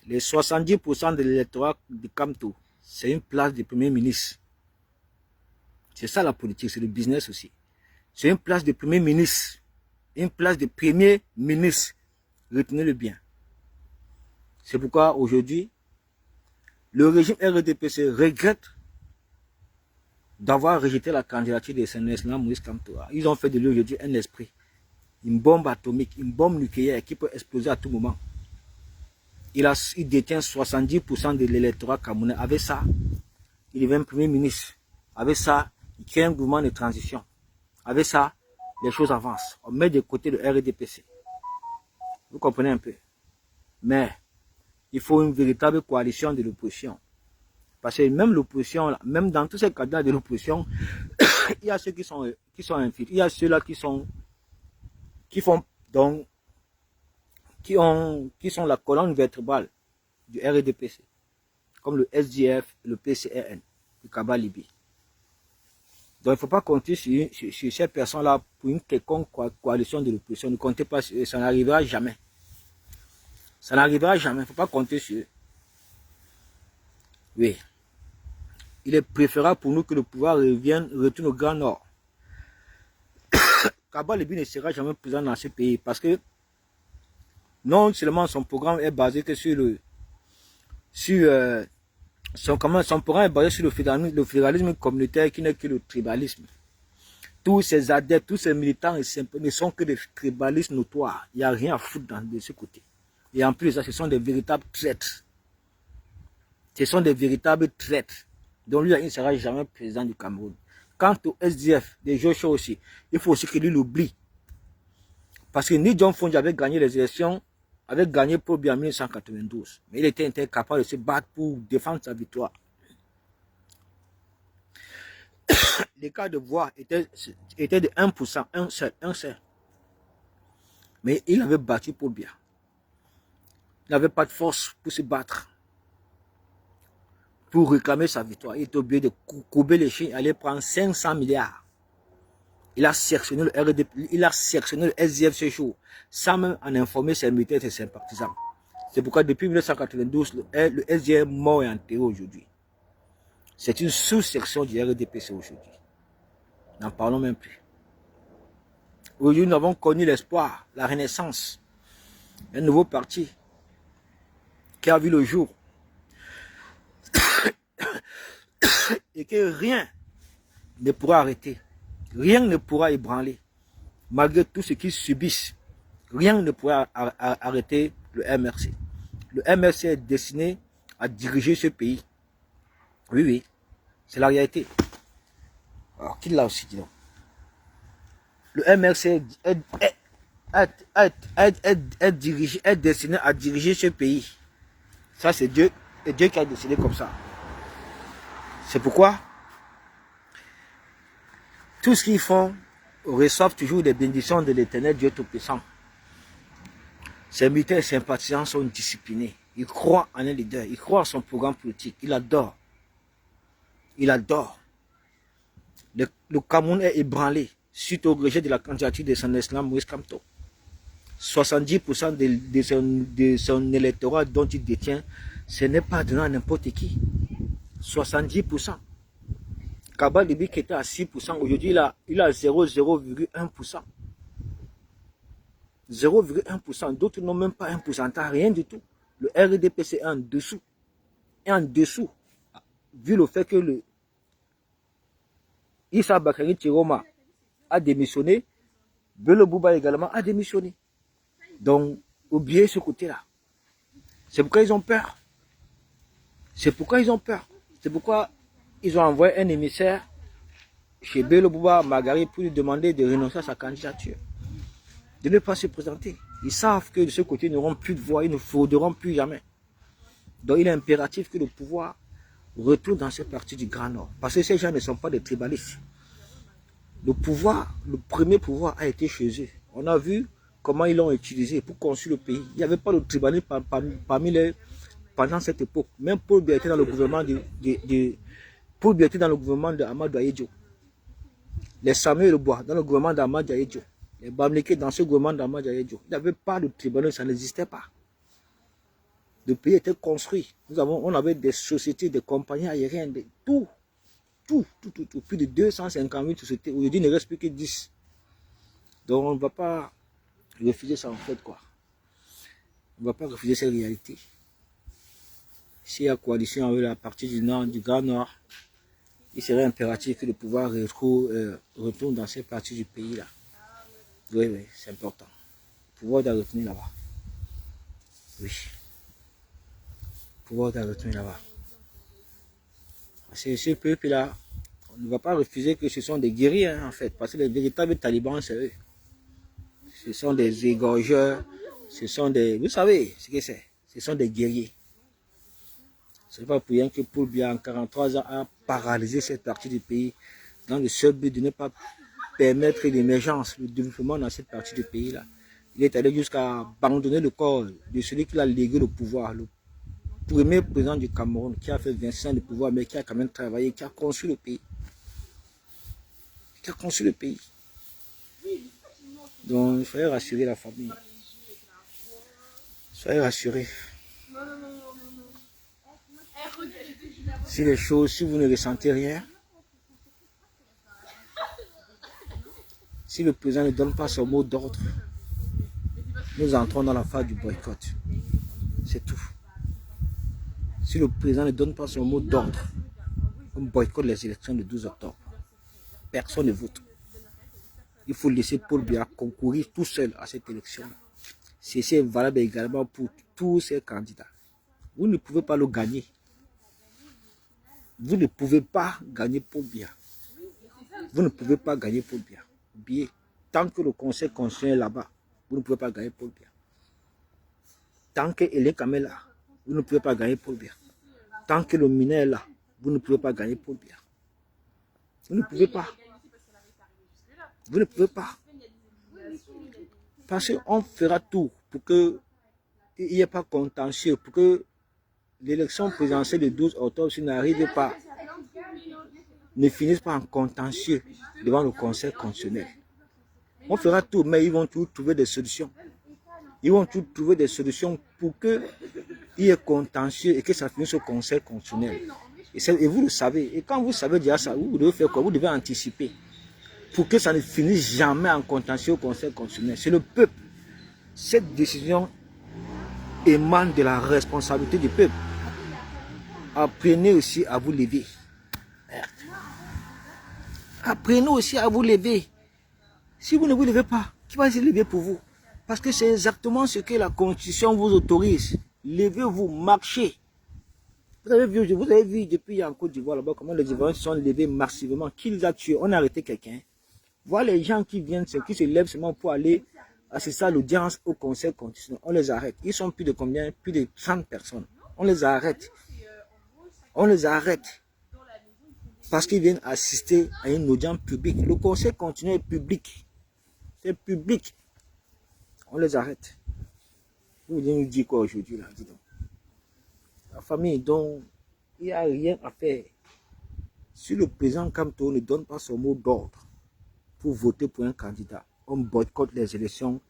Les 70% de l'électorat de Kamto, c'est une place de premier ministre. C'est ça la politique, c'est le business aussi. C'est une place de premier ministre. Une place de premier ministre. Retenez-le bien. C'est pourquoi aujourd'hui, le régime RDPC regrette d'avoir rejeté la candidature de SNS Moïse Kamto. Ils ont fait de lui aujourd'hui un esprit. Une bombe atomique, une bombe nucléaire qui peut exploser à tout moment. Il détient 70% de l'électorat camerounais. Avec ça, il devient premier ministre. Avec ça, il crée un mouvement de transition. Avec ça, les choses avancent. On met de côté le RDPC. Vous comprenez un peu. Mais il faut une véritable coalition de l'opposition. Parce que même l'opposition, même dans tous ces candidats de l'opposition, il y a ceux qui sont infiltrés. Il y a ceux-là qui sont la colonne vertébrale du RDPC, comme le SDF, le PCRN, le Kaba Libye. Donc il ne faut pas compter sur ces personnes-là pour une quelconque coalition de l'opposition. Ne comptez pas sur eux, ça n'arrivera jamais. Ça n'arrivera jamais, il ne faut pas compter sur eux. Oui. Il est préférable pour nous que le pouvoir retourne au Grand Nord. Kaba Libye ne sera jamais présent dans ce pays parce que non seulement son programme est basé que son programme est basé sur le fédéralisme communautaire qui n'est que le tribalisme. Tous ces adeptes, tous ces militants ne sont que des tribalistes notoires. Il n'y a rien à foutre de ce côté. Et en plus de ça, ce sont des véritables traîtres. Ce sont des véritables traîtres. Donc lui, il ne sera jamais président du Cameroun. Quant au SDF, des Joshua aussi, il faut aussi que lui l'oublie. Parce que Ni John Fonji avait gagné les élections, avait gagné Paul Biya en 1992. Mais il était incapable de se battre pour défendre sa victoire. L'écart de voix était de 1%, un seul. Mais il avait battu Paul Biya. Il n'avait pas de force pour se battre, pour réclamer sa victoire. Il était obligé de courber les chiens et aller prendre 500 milliards. Il a sectionné le RDP, il a sectionné le SDF ce jour, sans même en informer ses militaires et ses sympathisants. C'est pourquoi depuis 1992, le SDF est mort et enterré aujourd'hui. C'est une sous-section du RDPC aujourd'hui. N'en parlons même plus. Aujourd'hui, nous avons connu l'espoir, la renaissance, un nouveau parti qui a vu le jour et que rien ne pourra arrêter, rien ne pourra ébranler, malgré tout ce qu'ils subissent, rien ne pourra arrêter le MRC. Le MRC est destiné à diriger ce pays. Oui, oui, c'est la réalité. Alors, qui l'a aussi dit donc? Le MRC est destiné à diriger ce pays. Ça, c'est Dieu. Et Dieu qui a décidé comme ça. C'est pourquoi tout ce qu'ils font reçoivent toujours des bénédictions de l'Éternel Dieu Tout-Puissant. Ses militaires et sympathisants sont disciplinés. Ils croient en un leader. Ils croient en son programme politique. Ils adorent. Il adore. Le Cameroun est ébranlé suite au rejet de la candidature de son excellence Moïse Kamto. 70% de son électorat dont il détient, ce n'est pas donné à n'importe qui. 70%. Kaba Libye qui était à 6%, aujourd'hui il a 0,1%. 0,1%. D'autres n'ont même pas 1%, rien du tout. Le RDPC est en dessous. Et en dessous, vu le fait que le Issa Bakary Tiroma a démissionné, Bello Bouba également a démissionné. Donc, oubliez ce côté-là. C'est pourquoi ils ont peur. C'est pourquoi ils ont peur. C'est pourquoi ils ont envoyé un émissaire chez Bello Bouba Magari pour lui demander de renoncer à sa candidature. De ne pas se présenter. Ils savent que de ce côté, ils n'auront plus de voix, ils ne frauderont plus jamais. Donc, il est impératif que le pouvoir retourne dans cette partie du Grand Nord. Parce que ces gens ne sont pas des tribalistes. Le pouvoir, le premier pouvoir a été chez eux. On a vu comment ils l'ont utilisé pour construire le pays. Il n'y avait pas de tribalisme pendant cette époque. Même Paul Biya était dans le gouvernement Paul Biya était dans le gouvernement de Amadou Ahidjo. Les Samuel Lebois dans le gouvernement d'Amadou Ahidjo. Les Bamileke dans ce gouvernement d'Amadou Ahidjo. Il n'y avait pas de tribalisme, ça n'existait pas. Le pays était construit. On avait des sociétés, des compagnies aériennes, tout. Plus de 250 000 sociétés. Aujourd'hui, il ne reste plus que 10. Donc, on ne va pas refuser ça en fait, quoi. On ne va pas refuser cette réalité. S'il y a coalition avec la partie du Nord, du Grand Nord, il serait impératif que le pouvoir retourne dans cette partie du pays-là. Oui, c'est important. Le pouvoir doit retourner là-bas. Oui. Le pouvoir doit retourner là-bas. C'est ce peuple-là, On ne va pas refuser que ce sont des guerriers, hein, en fait, parce que les véritables talibans, c'est eux. Ce sont des égorgeurs, ce sont des... Vous savez ce que c'est? Ce sont des guerriers. Ce n'est pas pour rien que Paul Biya, en 43 ans, a paralysé cette partie du pays dans le seul but de ne pas permettre l'émergence, le développement dans cette partie du pays-là. Il est allé jusqu'à abandonner le corps de celui qui a légué le pouvoir, le premier président du Cameroun, qui a fait 26 ans de pouvoir, mais qui a quand même travaillé, qui a construit le pays. Qui a construit le pays. Donc, il fallait rassurer la famille. Soyez rassurés. Si les choses, si vous ne ressentez rien, si le président ne donne pas son mot d'ordre, nous entrons dans la phase du boycott. C'est tout. Si le président ne donne pas son mot d'ordre, on boycotte les élections du 12 octobre. Personne ne vote. Il faut laisser Paul Biya concourir tout seul à cette élection. C'est valable également pour tous ces candidats. Vous ne pouvez pas le gagner. Vous ne pouvez pas gagner Paul Biya. Vous ne pouvez pas gagner Paul Biya. Oubliez, tant que le conseil constitutionnel est là-bas, vous ne pouvez pas gagner Paul Biya. Tant que Hélène Kamel est là, vous ne pouvez pas gagner Paul Biya. Tant que le mineur est là, vous ne pouvez pas gagner Paul Biya. Vous ne pouvez pas. Vous ne pouvez pas. Parce qu'on fera tout pour qu'il n'y ait pas contentieux, pour que l'élection présidentielle du 12 octobre, s'il n'arrive pas, ne finisse pas en contentieux devant le conseil constitutionnel. On fera tout, mais ils vont toujours trouver des solutions. Ils vont toujours trouver des solutions pour qu'il y ait contentieux et que ça finisse au conseil constitutionnel. Et vous le savez. Et quand vous savez déjà ça, vous devez faire quoi? Vous devez anticiper. Pour que ça ne finisse jamais en contentieux au conseil constitutionnel. C'est le peuple. Cette décision émane de la responsabilité du peuple. Apprenez aussi à vous lever. Apprenez aussi à vous lever. Si vous ne vous levez pas, qui va se lever pour vous? Parce que c'est exactement ce que la Constitution vous autorise. Levez-vous, marchez. Vous avez vu depuis en Côte d'Ivoire là-bas comment les Ivoiriens se sont levés massivement. Qui les a tués? On a arrêté quelqu'un. Voilà les gens qui viennent, qui se lèvent seulement pour aller assister à l'audience au conseil constitutionnel. On les arrête. Ils sont plus de combien? Plus de 30 personnes. On les arrête. On les arrête. Parce qu'ils viennent assister à une audience publique. Le conseil constitutionnel est public. C'est public. On les arrête. Vous voulez nous dire quoi aujourd'hui là? Dis donc. La famille, donc, il n'y a rien à faire. Si le président Kamto ne donne pas son mot d'ordre pour voter pour un candidat, on boycotte les élections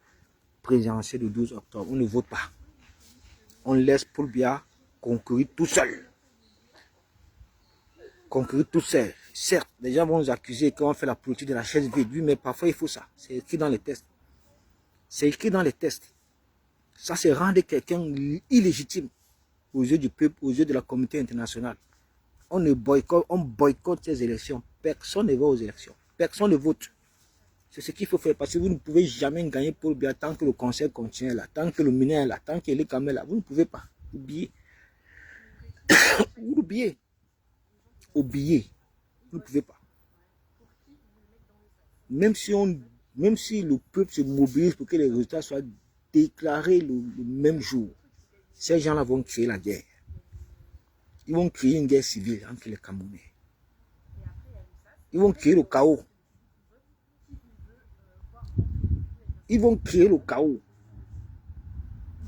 présidentielles du 12 octobre. On ne vote pas. On laisse Paul Biya concourir tout seul. Concourir tout seul. Certes, les gens vont nous accuser qu'on fait la politique de la chaise vide. Oui, mais parfois il faut ça. C'est écrit dans les tests. C'est écrit dans les tests. Ça, c'est rendre quelqu'un illégitime aux yeux du peuple, aux yeux de la communauté internationale. On boycotte ces élections. Personne ne va aux élections. Personne ne vote. C'est ce qu'il faut faire parce que vous ne pouvez jamais gagner Paul Biya tant que le conseil continue là, tant que le mineur est là, tant que les Kamel là. Vous ne pouvez pas. Oubliez. Vous oubliez. Oubliez. Vous ne pouvez pas. Même si le peuple se mobilise pour que les résultats soient déclarés le même jour, ces gens-là vont créer la guerre. Ils vont créer une guerre civile entre les Camerounais. Ils vont créer le chaos. Ils vont créer le chaos.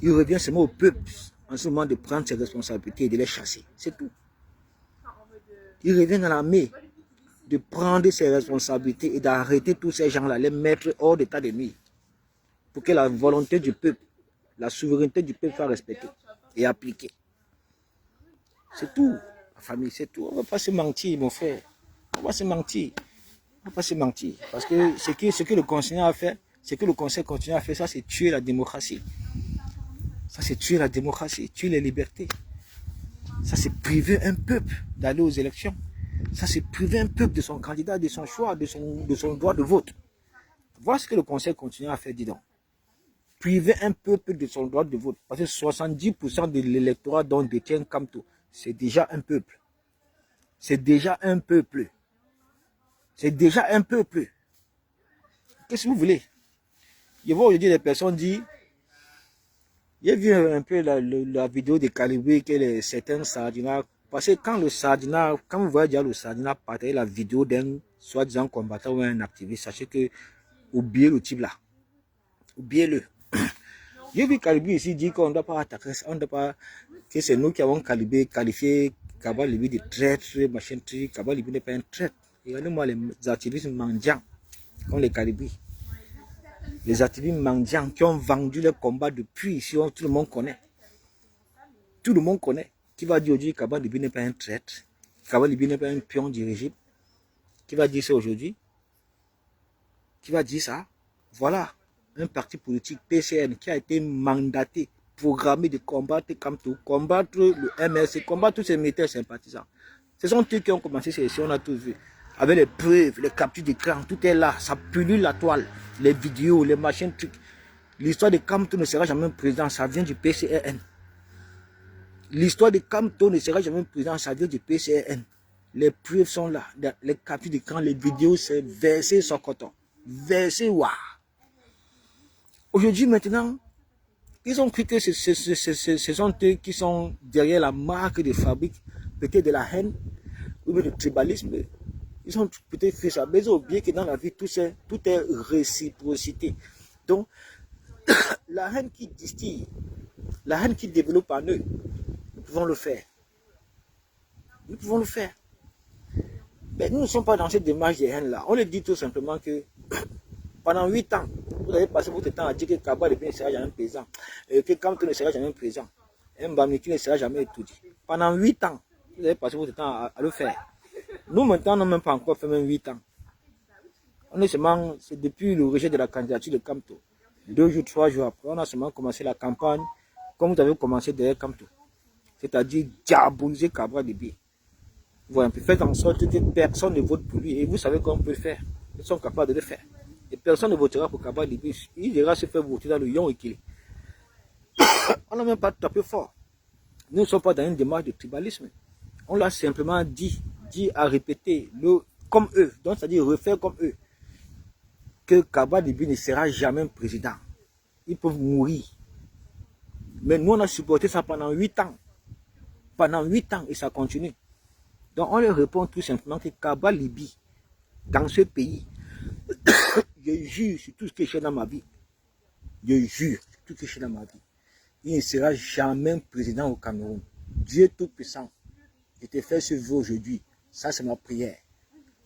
Il revient seulement au peuple en ce moment de prendre ses responsabilités et de les chasser. C'est tout. Il revient dans l'armée de prendre ses responsabilités et d'arrêter tous ces gens-là, les mettre hors d'état de nuire. Pour que la volonté du peuple, la souveraineté du peuple soit respectée et appliquée. C'est tout, la famille, c'est tout. On ne va pas se mentir, mon frère. On va se mentir. On ne va pas se mentir. Parce que ce que le conseil a fait, ce que le conseil continue à faire, ça c'est tuer la démocratie. Ça c'est tuer la démocratie, tuer les libertés. Ça c'est priver un peuple d'aller aux élections. Ça c'est priver un peuple de son candidat, de son choix, de son droit de vote. Voilà ce que le conseil continue à faire, dis donc. Priver un peuple de son droit de vote. Parce que 70% de l'électorat dont détient Kamto, c'est déjà un peuple. C'est déjà un peuple. C'est déjà un peu peu. Qu'est-ce que vous voulez? Je vois aujourd'hui des personnes dire, j'ai vu un peu la vidéo de Calibri que certains sardinats, parce que quand quand vous voyez déjà le sardinat partager la vidéo d'un soi-disant combattant ou un activiste, sachez que oubliez le type là. Oubliez-le. J'ai vu Calibri ici dire qu'on ne doit pas attaquer, on ne doit pas, que c'est nous qui avons qualifié Kaba Libi de traître, machin truc. Kaba Libi n'est pas un traître. Regardez-moi les activistes mendiants, comme les Calibri. Les activistes mendiants qui ont vendu le combat depuis ici, tout le monde connaît. Tout le monde connaît. Qui va dire aujourd'hui que Kaba Libi n'est pas un traître, Kaba Libi n'est pas un pion du régime? Qui va dire ça aujourd'hui? Qui va dire ça? Voilà. Un parti politique PCN qui a été mandaté, programmé de combattre Kamto, combattre le MRC, combattre tous ces militaires sympathisants. Ce sont eux qui ont commencé ces sessions, on a tous vu. Avec les preuves, les captures d'écran, tout est là, ça pullule la toile, les vidéos, les machines, trucs. L'histoire de Kamto ne sera jamais président, ça vient du PCN. L'histoire de Kamto ne sera jamais président, ça vient du PCN. Les preuves sont là, les captures d'écran, les vidéos, c'est versé sur coton. Versé, waouh. Aujourd'hui, maintenant, ils ont cru que ce sont eux qui sont derrière la marque de fabrique, peut-être de la haine, ou du tribalisme. Ils ont peut-être fait ça, mais ils ont oublié que dans la vie, tout est réciprocité. Donc, la haine qui distille, la haine qui développe en eux, nous pouvons le faire. Nous pouvons le faire. Mais nous ne sommes pas dans cette démarche de haine-là. On le dit tout simplement que pendant 8 ans, vous avez passé votre temps à dire que Kaba Libi ne sera jamais présent, que Kamto ne sera jamais présent, Mbamiki ne sera jamais étudié. Pendant 8 ans, vous avez passé votre temps à le faire. Nous, maintenant, nous n'avons même pas encore fait même 8 ans. On est seulement, c'est depuis le rejet de la candidature de Kamto. 2 jours, 3 jours après, on a seulement commencé la campagne, comme vous avez commencé derrière Kamto. C'est-à-dire diaboliser Kaba Libi. Voilà, faites en sorte que personne ne vote pour lui. Et vous savez comment on peut le faire. Ils sont capables de le faire. Et personne ne votera pour Kaba Libi. Il ira se faire voter dans le Yon Ikili. On n'a même pas tapé fort. Nous ne sommes pas dans une démarche de tribalisme. On l'a simplement dit à répéter, comme eux, donc c'est-à-dire refaire comme eux, que Kaba Libi ne sera jamais président. Ils peuvent mourir. Mais nous, on a supporté ça pendant 8 ans. Pendant 8 ans, et ça continue. Donc on leur répond tout simplement que Kaba Libi, dans ce pays, je jure sur tout ce que j'ai dans ma vie, je jure sur tout ce que j'ai dans ma vie, il ne sera jamais président au Cameroun. Dieu Tout-Puissant, je te fais ce vœu aujourd'hui, ça c'est ma prière.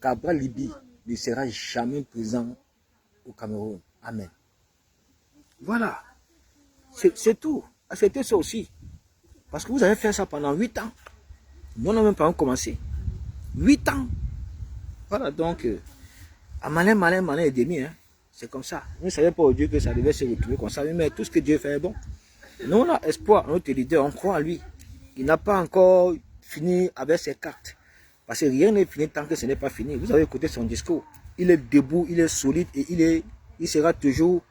Kaba Libi ne sera jamais président au Cameroun. Amen. Voilà, c'est tout. Acceptez ça aussi. Parce que vous avez fait ça pendant 8 ans. Nous n'avons même pas commencé. 8 ans. Voilà, donc, à malin et demi, hein. C'est comme ça. Nous ne savions pas au Dieu que ça devait se retrouver comme ça, mais tout ce que Dieu fait est bon. Nous, on a espoir, notre leader, on croit en lui. Il n'a pas encore fini avec ses cartes. Parce que rien n'est fini tant que ce n'est pas fini. Vous avez écouté son discours. Il est debout, il est solide et il sera toujours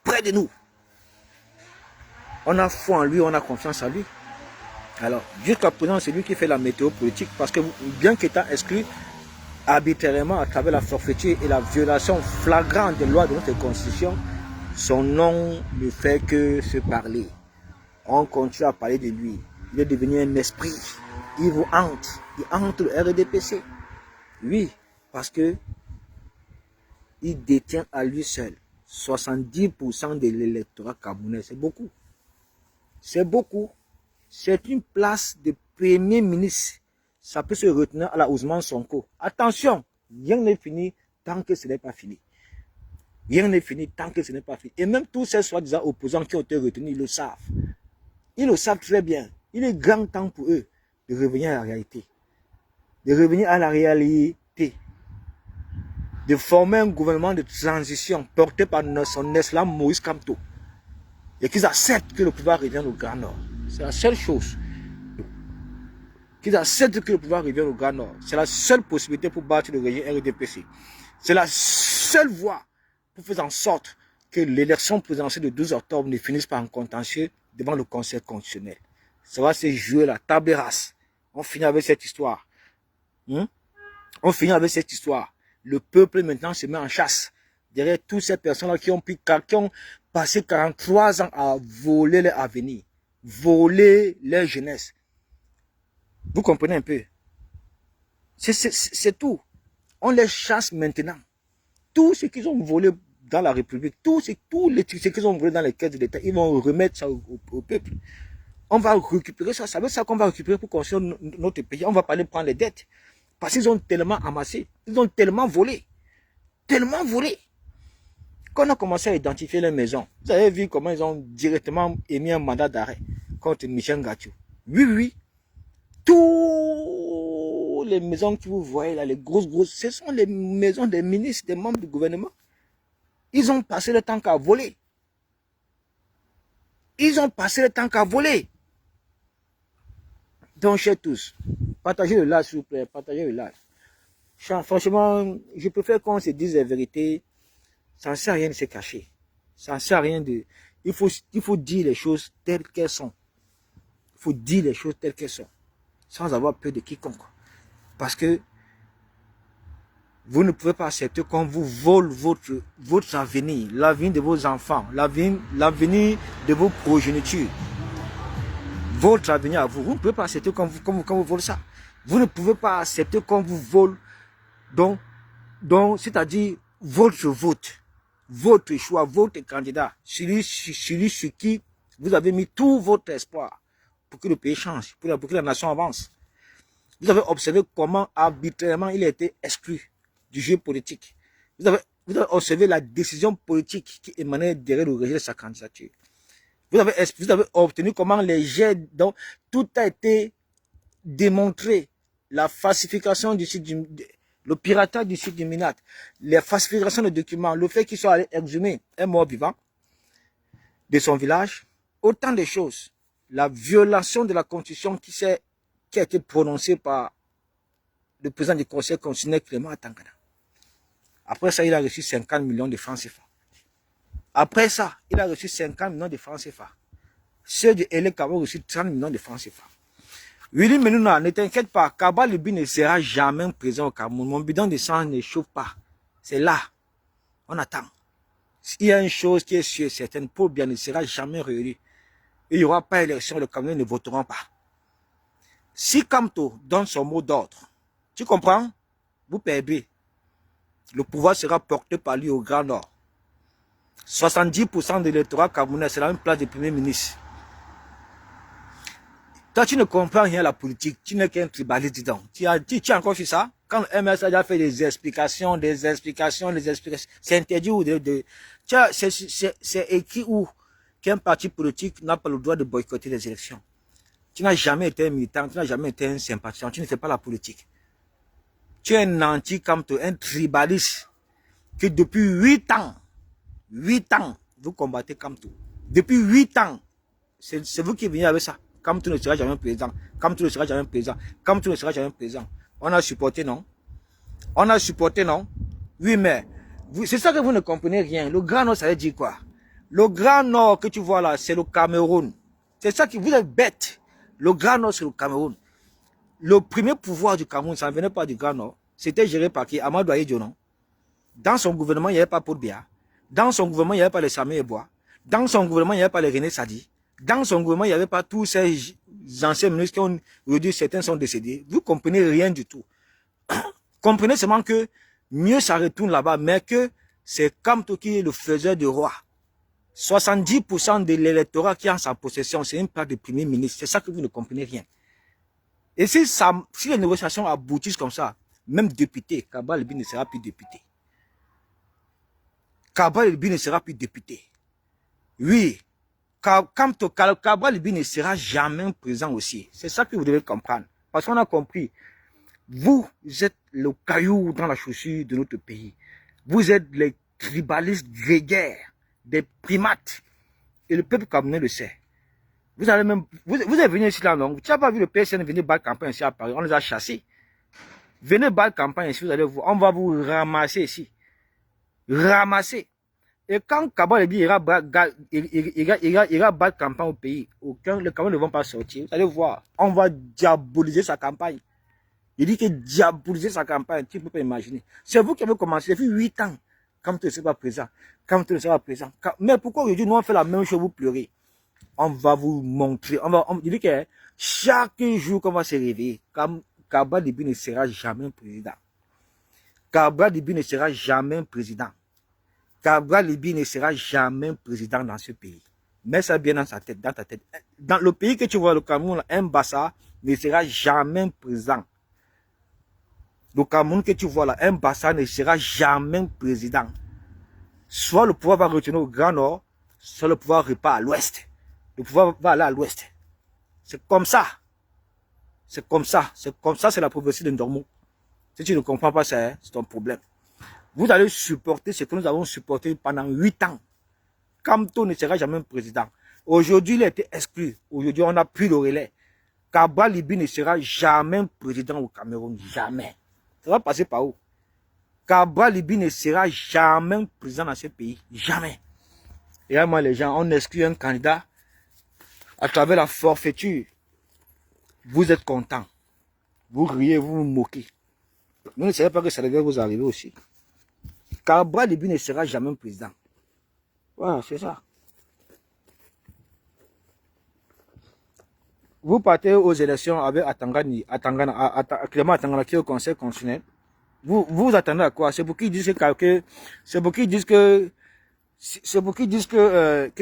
près de nous. On a foi en lui, on a confiance en lui. Alors, jusqu'à présent, c'est lui qui fait la météo politique parce que bien qu'étant exclu arbitrairement à travers la forfaiture et la violation flagrante des lois de notre constitution, son nom ne fait que se parler. On continue à parler de lui. Il est devenu un esprit. Il vous hante. Il hante le RDPC. Oui, parce que il détient à lui seul 70% de l'électorat camerounais. C'est beaucoup. C'est beaucoup. C'est une place de premier ministre. Ça peut se retenir à la Ousmane Sonko. Attention, rien n'est fini tant que ce n'est pas fini. Rien n'est fini tant que ce n'est pas fini. Et même tous ces soi-disant opposants qui ont été retenus, ils le savent. Ils le savent très bien. Il est grand temps pour eux de revenir à la réalité. De revenir à la réalité. De former un gouvernement de transition porté par son islam Moïse Kamto. Et qu'ils acceptent que le pouvoir revienne au Grand Nord. C'est la seule chose. Qu'ils acceptent que le pouvoir revienne au Grand Nord. C'est la seule possibilité pour battre le régime RDPC. C'est la seule voie pour faire en sorte que l'élection présidentielle de 12 octobre ne finisse par un contentieux devant le Conseil constitutionnel. Ça va se jouer la table rase. On finit avec cette histoire. On finit avec cette histoire. Le peuple maintenant se met en chasse. Derrière toutes ces personnes-là qui ont passé 43 ans à voler leur avenir, voler leur jeunesse. Vous comprenez un peu? C'est tout. On les chasse maintenant. Tout ce qu'ils ont volé dans la République, tout ce qu'ils ont volé dans les caisses de l'État, ils vont remettre ça au peuple. On va récupérer ça. Ça veut dire ça qu'on va récupérer pour construire notre pays. On va pas aller prendre les dettes. Parce qu'ils ont tellement amassé. Ils ont tellement volé. Tellement volé. Quand on a commencé à identifier les maisons, vous avez vu comment ils ont directement émis un mandat d'arrêt contre Michel Gatou. Oui, oui. Toutes les maisons que vous voyez là, les grosses, ce sont les maisons des ministres, des membres du gouvernement. Ils ont passé le temps qu'à voler. Ils ont passé le temps qu'à voler. Donc, chers tous, partagez le live, s'il vous plaît, partagez le live. Franchement, je préfère qu'on se dise la vérité. Ça ne sert à rien de se cacher. Ça ne sert à rien de... Il faut dire les choses telles qu'elles sont. Il faut dire les choses telles qu'elles sont. Sans avoir peur de quiconque. Parce que vous ne pouvez pas accepter qu'on vous vole votre avenir, l'avenir de vos enfants, l'avenir de vos progénitures. Votre avenir à vous. Vous ne pouvez pas accepter qu'on vous vole ça. Vous ne pouvez pas accepter qu'on vous vole, donc c'est-à-dire votre vote, votre choix, votre candidat, celui sur qui vous avez mis tout votre espoir pour que le pays change, pour que la nation avance. Vous avez observé comment arbitrairement il a été exclu du jeu politique. Vous avez observé la décision politique qui émanait derrière le rejet de sa candidature. Vous avez obtenu comment les jets, donc tout a été démontré. La falsification du site, le piratage du site du MINAT, les falsifications de documents, le fait qu'il soit allé exhumer un mort vivant de son village, autant de choses. La violation de la Constitution qui a été prononcée par le président du Conseil constitutionnel Clément Atangana. Après ça, il a reçu 50 millions de francs CFA. Après ça, il a reçu 50 millions de francs CFA. Ceux de Hélène Kaba ont reçu 30 millions de francs CFA. Willy Menouna, ne t'inquiète pas, Kaba Libi ne sera jamais présent au Cameroun. Mon bidon de sang ne chauffe pas. C'est là. On attend. Il y a une chose qui est sûre, certaine, Paul Biya ne sera jamais réélu. Il n'y aura pas élection, les Camerounais ne voteront pas. Si Kamto donne son mot d'ordre, tu comprends? Vous perdez. Le pouvoir sera porté par lui au Grand Nord. 70% de l'électorat camerounais, c'est la même place de Premier ministre. Toi, tu ne comprends rien à la politique, tu n'es qu'un tribaliste, dis donc. Tu as encore fait ça? Quand le MS a déjà fait des explications, c'est interdit ou c'est écrit où qu'un parti politique n'a pas le droit de boycotter les élections. Tu n'as jamais été un militant, tu n'as jamais été un sympathisant, tu ne fais pas la politique. Tu es un anti-Kamto, un tribaliste, que depuis 8 ans, vous combattez Kamto. Depuis 8 ans, c'est vous qui venez avec ça. Kamto ne sera jamais président. Kamto ne sera jamais président. Kamto ne sera jamais président. On a supporté, non? On a supporté, non? Oui, mais c'est ça que vous ne comprenez rien. Le Grand Nord, ça veut dire quoi? Le Grand Nord que tu vois là, c'est le Cameroun. C'est ça que vous êtes bête. Le Grand Nord, c'est le Cameroun. Le premier pouvoir du Cameroun, ça ne venait pas du Grand Nord. C'était géré par qui? Amadou Ahidjo, non? Dans son gouvernement, il n'y avait pas Paul Biya. Dans son gouvernement, il n'y avait pas les Samé Eboa. Dans son gouvernement, il n'y avait pas les René Sadi. Dans son gouvernement, il n'y avait pas tous ces anciens ministres qui ont réduit, certains sont décédés. Vous ne comprenez rien du tout. Comprenez seulement que mieux ça retourne là-bas, mais que c'est Kamto qui est le faiseur de roi. 70% de l'électorat qui est en sa possession, c'est une place de Premier ministre. C'est ça que vous ne comprenez rien. Et si les négociations aboutissent comme ça, même député, Kaba Libi ne sera plus député. Kaba Libi ne sera plus député. Oui, Kaba Libi ne sera jamais présent aussi. C'est ça que vous devez comprendre. Parce qu'on a compris, vous êtes le caillou dans la chaussure de notre pays. Vous êtes les tribalistes grégaires, des primates. Et le peuple camerounais le sait. Vous êtes venu ici là, non? Tu n'as pas vu le PSN venir battre campagne ici à Paris. On les a chassés. Venez battre campagne ici, vous allez voir. On va vous ramasser ici. Ramasser. Et quand Kaba Libi ira battre campagne au pays, les Camerounais ne vont pas sortir. Vous allez voir. On va diaboliser sa campagne. Il dit que diaboliser sa campagne, tu ne peux pas imaginer. C'est vous qui avez commencé depuis 8 ans. Quand tu ne seras pas présent. Quand tu ne seras pas présent. Mais pourquoi aujourd'hui nous on fait la même chose, vous pleurez? On va vous montrer. Il dit que chaque jour qu'on va se réveiller, Kaba Libi ne sera jamais président. Kaba Libi ne sera jamais président. Kaba Libi ne sera jamais président dans ce pays. Mets ça bien dans sa tête, dans ta tête. Dans le pays que tu vois, le Cameroun, un Bassa ne sera jamais président. Le Cameroun que tu vois là, un Bassa ne sera jamais président. Soit le pouvoir va retourner au Grand Nord, soit le pouvoir repart à l'Ouest. Le pouvoir va aller à l'Ouest. C'est comme ça. C'est comme ça. C'est comme ça, c'est la prophétie de Ndormo. Si tu ne comprends pas ça, c'est ton problème. Vous allez supporter ce que nous avons supporté pendant 8 ans. Kamto ne sera jamais président. Aujourd'hui, il a été exclu. Aujourd'hui, on n'a plus le relais. Kaba Libi ne sera jamais président au Cameroun. Jamais. Ça va passer par où? Kaba Libi ne sera jamais président dans ce pays. Jamais. Et là, moi, les gens, on exclut un candidat à travers la forfaiture. Vous êtes contents. Vous riez, vous vous moquez. Vous ne savez pas que ça devait vous arriver aussi. Kaba Libi ne sera jamais président. Voilà, c'est ça. Vous partez aux élections avec Atangana, Clément Atangana qui est au Conseil constitutionnel. Vous attendez à quoi? C'est pour qu'ils disent que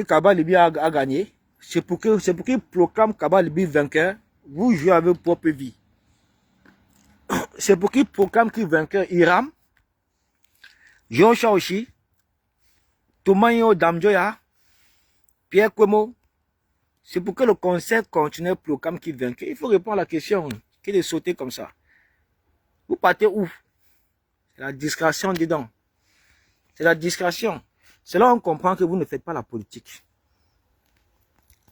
Kaba Libi a gagné. C'est pour qu'ils proclament Kaba Libi vainqueur. Vous jouez avec votre propre vie. C'est pour qu'ils proclament qu'il vainqueur Iram, Jean Chaochi, Tomayo Damjoya, Pierre Kwemo. C'est pour que le Conseil continue proclame qu'il vainqueur. Il faut répondre à la question. Qu'il est sauté comme ça. Vous partez où? C'est la discrétion dedans. C'est la discrétion. C'est là on comprend que vous ne faites pas la politique.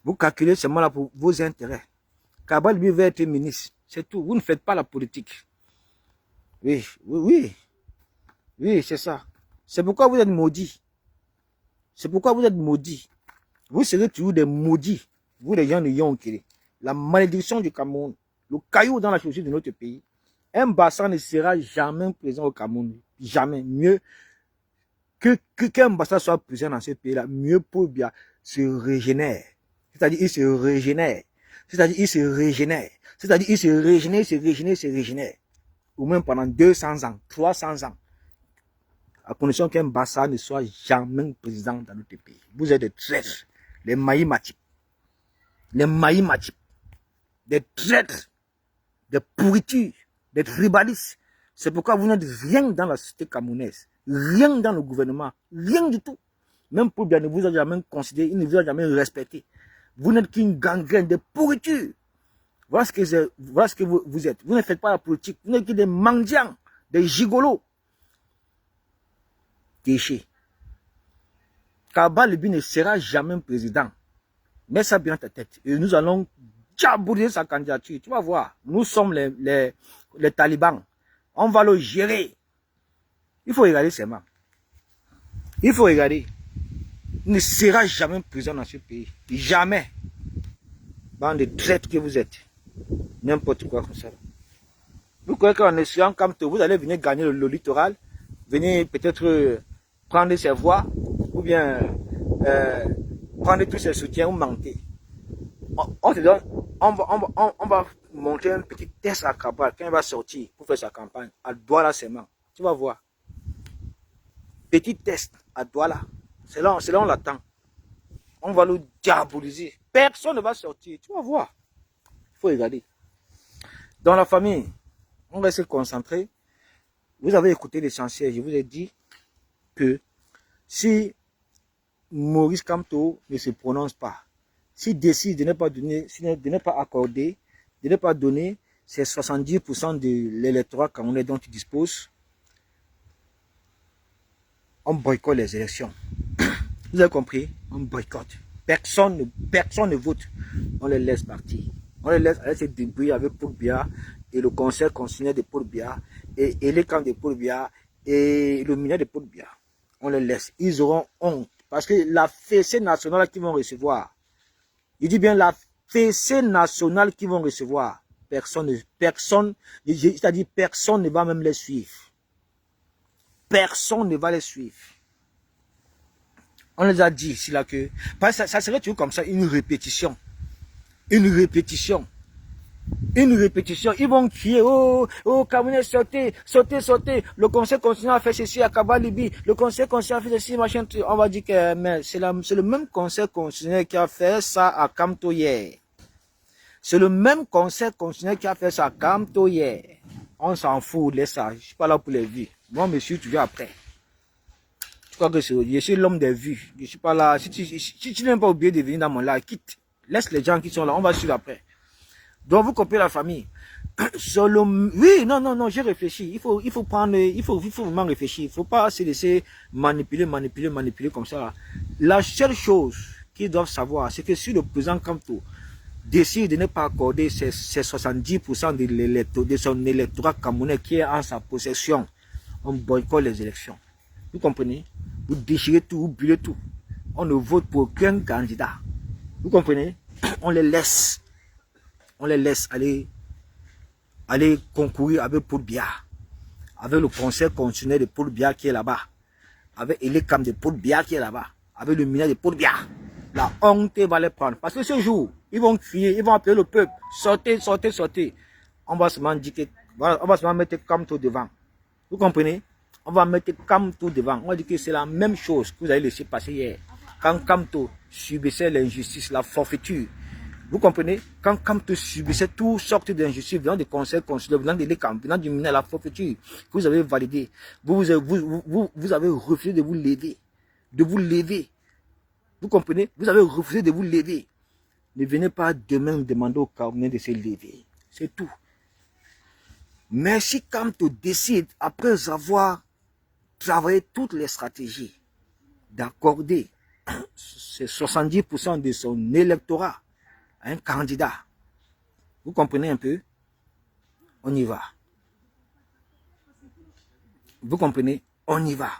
Vous calculez seulement là pour vos intérêts. Kaba Libi veut être ministre. C'est tout. Vous ne faites pas la politique. Oui, oui, oui. Oui, c'est ça. C'est pourquoi vous êtes maudits. C'est pourquoi vous êtes maudits. Vous serez toujours des maudits. Vous les gens de Yonkele. La malédiction du Cameroun. Le caillou dans la chaussure de notre pays. Un Bassa ne sera jamais présent au Cameroun. Jamais. Mieux qu'un Bassa soit présent dans ce pays-là. Mieux pour bien se régénère. C'est-à-dire, il se régénère. C'est-à-dire, il se régénère. C'est-à-dire, il se régénère, se régénère, se régénère. Ou même pendant 200 ans, 300 ans. À condition qu'un Bassa ne soit jamais président dans notre pays. Vous êtes des traîtres. Les maïmatipes. Les maïmatipes. Des traîtres. Des pourritures. Des tribalistes. C'est pourquoi vous n'êtes rien dans la société camerounaise. Rien dans le gouvernement. Rien du tout. Même pour bien ne vous a jamais considéré, il ne vous a jamais respecté. Vous n'êtes qu'une gangrène de pourriture. Voilà ce que vous êtes. Vous ne faites pas la politique. Vous n'êtes que des mendiants, des gigolos. Déchets. Kaba Libi ne sera jamais président. Mets ça bien dans ta tête. Et nous allons diaboliser sa candidature. Tu vas voir. Nous sommes les talibans. On va le gérer. Il faut regarder seulement. Il faut regarder. Il ne sera jamais président dans ce pays. Jamais. Bande de traîtres que vous êtes. N'importe quoi comme ça. Vous croyez qu'en essayant comme tout, vous allez venir gagner le littoral, venir peut-être prendre ses voix, ou bien prendre tous ses soutiens ou mentir. On te donne, on va monter un petit test à Kaba quand il va sortir pour faire sa campagne, à Douala seulement. Tu vas voir. Petit test à Douala. C'est là on l'attend. On va le diaboliser. Personne ne va sortir. Tu vas voir. Il faut regarder. Dans la famille, on va se concentrer. Vous avez écouté l'essentiel. Je vous ai dit que si Maurice Kamto ne se prononce pas, s'il décide de ne pas donner, de ne pas accorder, de ne pas donner ces 70% de l'électorat camerounais dont il dispose, on boycotte les élections. Vous avez compris? On boycotte. Personne ne vote. On les laisse partir. On les laisse aller se débrouiller avec Paul Biya et le conseil constitutionnel de Paul Biya et les camps de Paul Biya et le ministère de Paul Biya. On les laisse. Ils auront honte. Parce que la fessée nationale qu'ils vont recevoir, il dit bien la fessée nationale qu'ils vont recevoir, c'est-à-dire personne ne va même les suivre. Personne ne va les suivre. On les a dit ici là que ça serait toujours comme ça, une répétition. Une répétition. Une répétition. Ils vont crier, oh, Camerounais, sortez, sortez, sortez. Le conseil continue à faire ceci à Kabalibi. Le conseil continue à faire ceci, machin. On va dire que mais c'est le même conseil constitutionnel qui a fait ça à Kamto hier. C'est le même conseil constitutionnel qui a fait ça à Kamto hier. On s'en fout, laisse ça. Je suis pas là pour les vues. Moi, monsieur, tu viens après. Je crois que je suis l'homme des vues. Je suis pas là. Si tu n'aimes pas oublier de venir dans mon live, quitte. Laisse les gens qui sont là. On va suivre après. Donc, vous comprenez la famille. Oui, non, j'ai réfléchi. Il faut vraiment réfléchir. Il ne faut pas se laisser manipuler comme ça. La seule chose qu'ils doivent savoir, c'est que si le président Kamto décide de ne pas accorder ces 70% de son électorat camerounais qui est en sa possession, on boycotte les élections. Vous comprenez? Vous déchirez tout, vous brûlez tout. On ne vote pour aucun candidat. Vous comprenez? On les laisse. On les laisse aller concourir avec Paul Biya, avec le conseil constitutionnel de Paul Biya qui est là-bas, avec l'ECAM de Paul Biya qui est là-bas, avec le ministère de Paul Biya. La honte va les prendre. Parce que ce jour, ils vont crier, ils vont appeler le peuple, sortez, sortez, sortez. On va se mettre Kamto devant. Vous comprenez? On va mettre Kamto devant. On va dire que c'est la même chose que vous avez laissé passer hier. Quand Kamto subissait l'injustice, la forfaiture. Vous comprenez? Quand Kamto subissait toutes sortes d'injustices venant des conseils consulaires, venant de l'ECAM, venant du ministère de la forfaiture, que vous avez validé, vous avez refusé de vous lever. De vous lever. Vous comprenez? Vous avez refusé de vous lever. Ne venez pas demain demander au Camerounais de se lever. C'est tout. Mais si Kamto décide, après avoir travaillé toutes les stratégies, d'accorder ces 70% de son électorat à un candidat, vous comprenez un peu? On y va. Vous comprenez? On y va.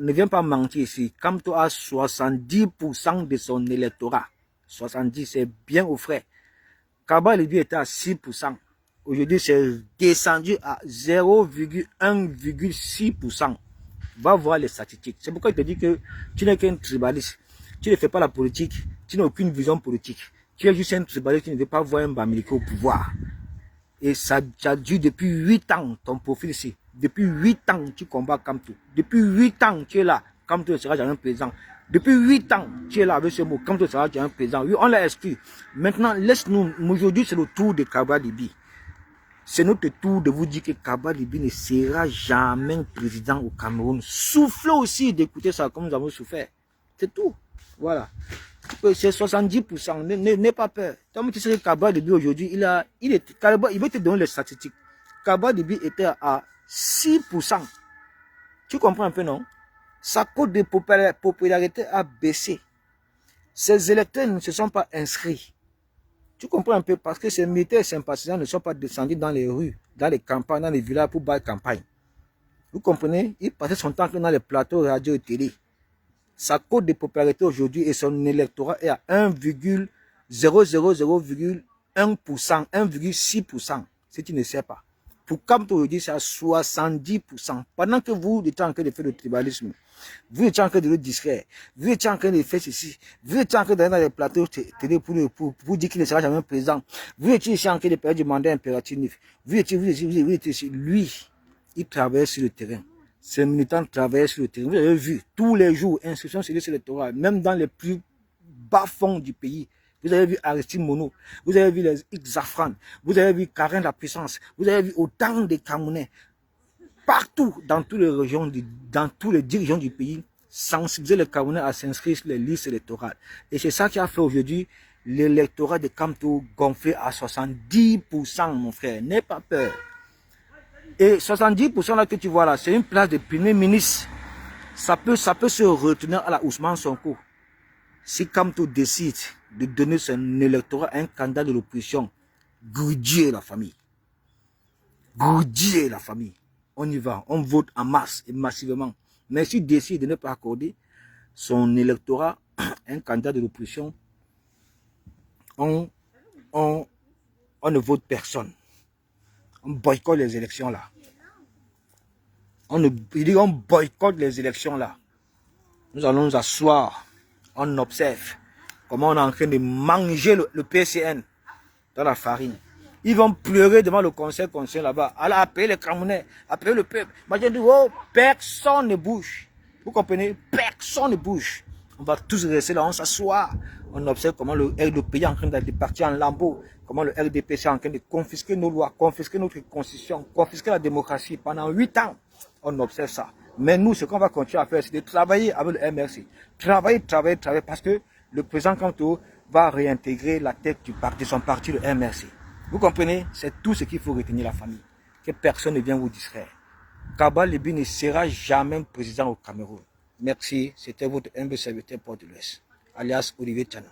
Ne viens pas mentir ici. Kamto a 70% de son électorat. 70, c'est bien au frais. Kabalibi était à 6%. Aujourd'hui, c'est descendu à 0,1,6%. Va voir les statistiques. C'est pourquoi je te dis que tu n'es qu'un tribaliste. Tu ne fais pas la politique. Tu n'as aucune vision politique. Tu es juste un tribaliste qui ne veut pas voir un Bamileke au pouvoir. Et ça dure depuis 8 ans, ton profil ici. Depuis 8 ans, tu combats Kamto. Depuis 8 ans, tu es là. Kamto ne sera jamais président. Depuis 8 ans, tu es là avec ce mot. Kamto ne sera jamais président. Oui, on l'a exclu. Maintenant, laisse-nous. Aujourd'hui, c'est le tour de Kabalibi. C'est notre tour de vous dire que Kabalibi ne sera jamais président au Cameroun. Soufflez aussi d'écouter ça comme nous avons souffert. C'est tout. Voilà. C'est 70%. N'aie pas peur. Comme tu sais que Kabalibi aujourd'hui, il veut te donner les statistiques. Kabalibi était à 6%. Tu comprends un peu, non? Sa cote de popularité a baissé. Ses électeurs ne se sont pas inscrits. Tu comprends un peu? Parce que ces militaires et sympathisants ne sont pas descendus dans les rues, dans les campagnes, dans les villages pour battre campagne. Vous comprenez? Il passait son temps dans les plateaux radio et télé. Sa cote de popularité aujourd'hui et son électorat est à 1,000,1%, 1,6%, si tu ne sais pas. Pour Kamto aujourd'hui, c'est à 70%. Pendant que vous êtes en train de faire le tribalisme, vous êtes en train de le distraire, vous êtes en train de faire ceci, vous êtes en train d'aller dans les plateaux télé pour dire qu'il ne sera jamais président, vous êtes ici en train de perdre du mandat impératif, vous êtes ici, lui, il travaille sur le terrain. Ces militants travaillent sur le terrain. Vous avez vu, tous les jours, instructions sur l'électorat, même dans les plus bas fonds du pays. Vous avez vu Aristide Mono, vous avez vu les Xafran, vous avez vu Karen la Puissance, vous avez vu autant de Camerounais, partout, dans toutes les régions, dans tous les dirigeants du pays, sensibiliser les Camerounais à s'inscrire sur les listes électorales. Et c'est ça qui a fait aujourd'hui l'électorat de Kamto gonflé à 70%, mon frère. N'aie pas peur. Et 70% là que tu vois là, c'est une place de premier ministre. Ça peut se retenir à la Ousmane Sonko. Si Kamto décide de donner son électorat à un candidat de l'opposition, Goudjier la famille. Goudjier la famille. On y va, on vote en masse et massivement. Mais s'il décide de ne pas accorder son électorat à un candidat de l'opposition, on on ne vote personne. On boycotte les élections là. On boycotte les élections là. Nous allons nous asseoir, on observe comment on est en train de manger le PCN dans la farine. Ils vont pleurer devant le conseil là-bas. Alors appeler les Camerounais, appeler le peuple. Moi je dis, oh, personne ne bouge. Vous comprenez? Personne ne bouge. On va tous rester là, on s'assoit. On observe comment le RDP est en train de partir en lambeaux. Comment le RDPC est en train de confisquer nos lois, confisquer notre constitution, confisquer la démocratie pendant 8 ans. On observe ça. Mais nous, ce qu'on va continuer à faire, c'est de travailler avec le MRC. Travailler, parce que le président Kanto va réintégrer la tête de son parti, le MRC. Vous comprenez? C'est tout ce qu'il faut retenir, la famille. Que personne ne vienne vous distraire. Kaba Libi ne sera jamais président au Cameroun. Merci. C'était votre humble serviteur Port de l'Ouest, alias Olivier Tchana.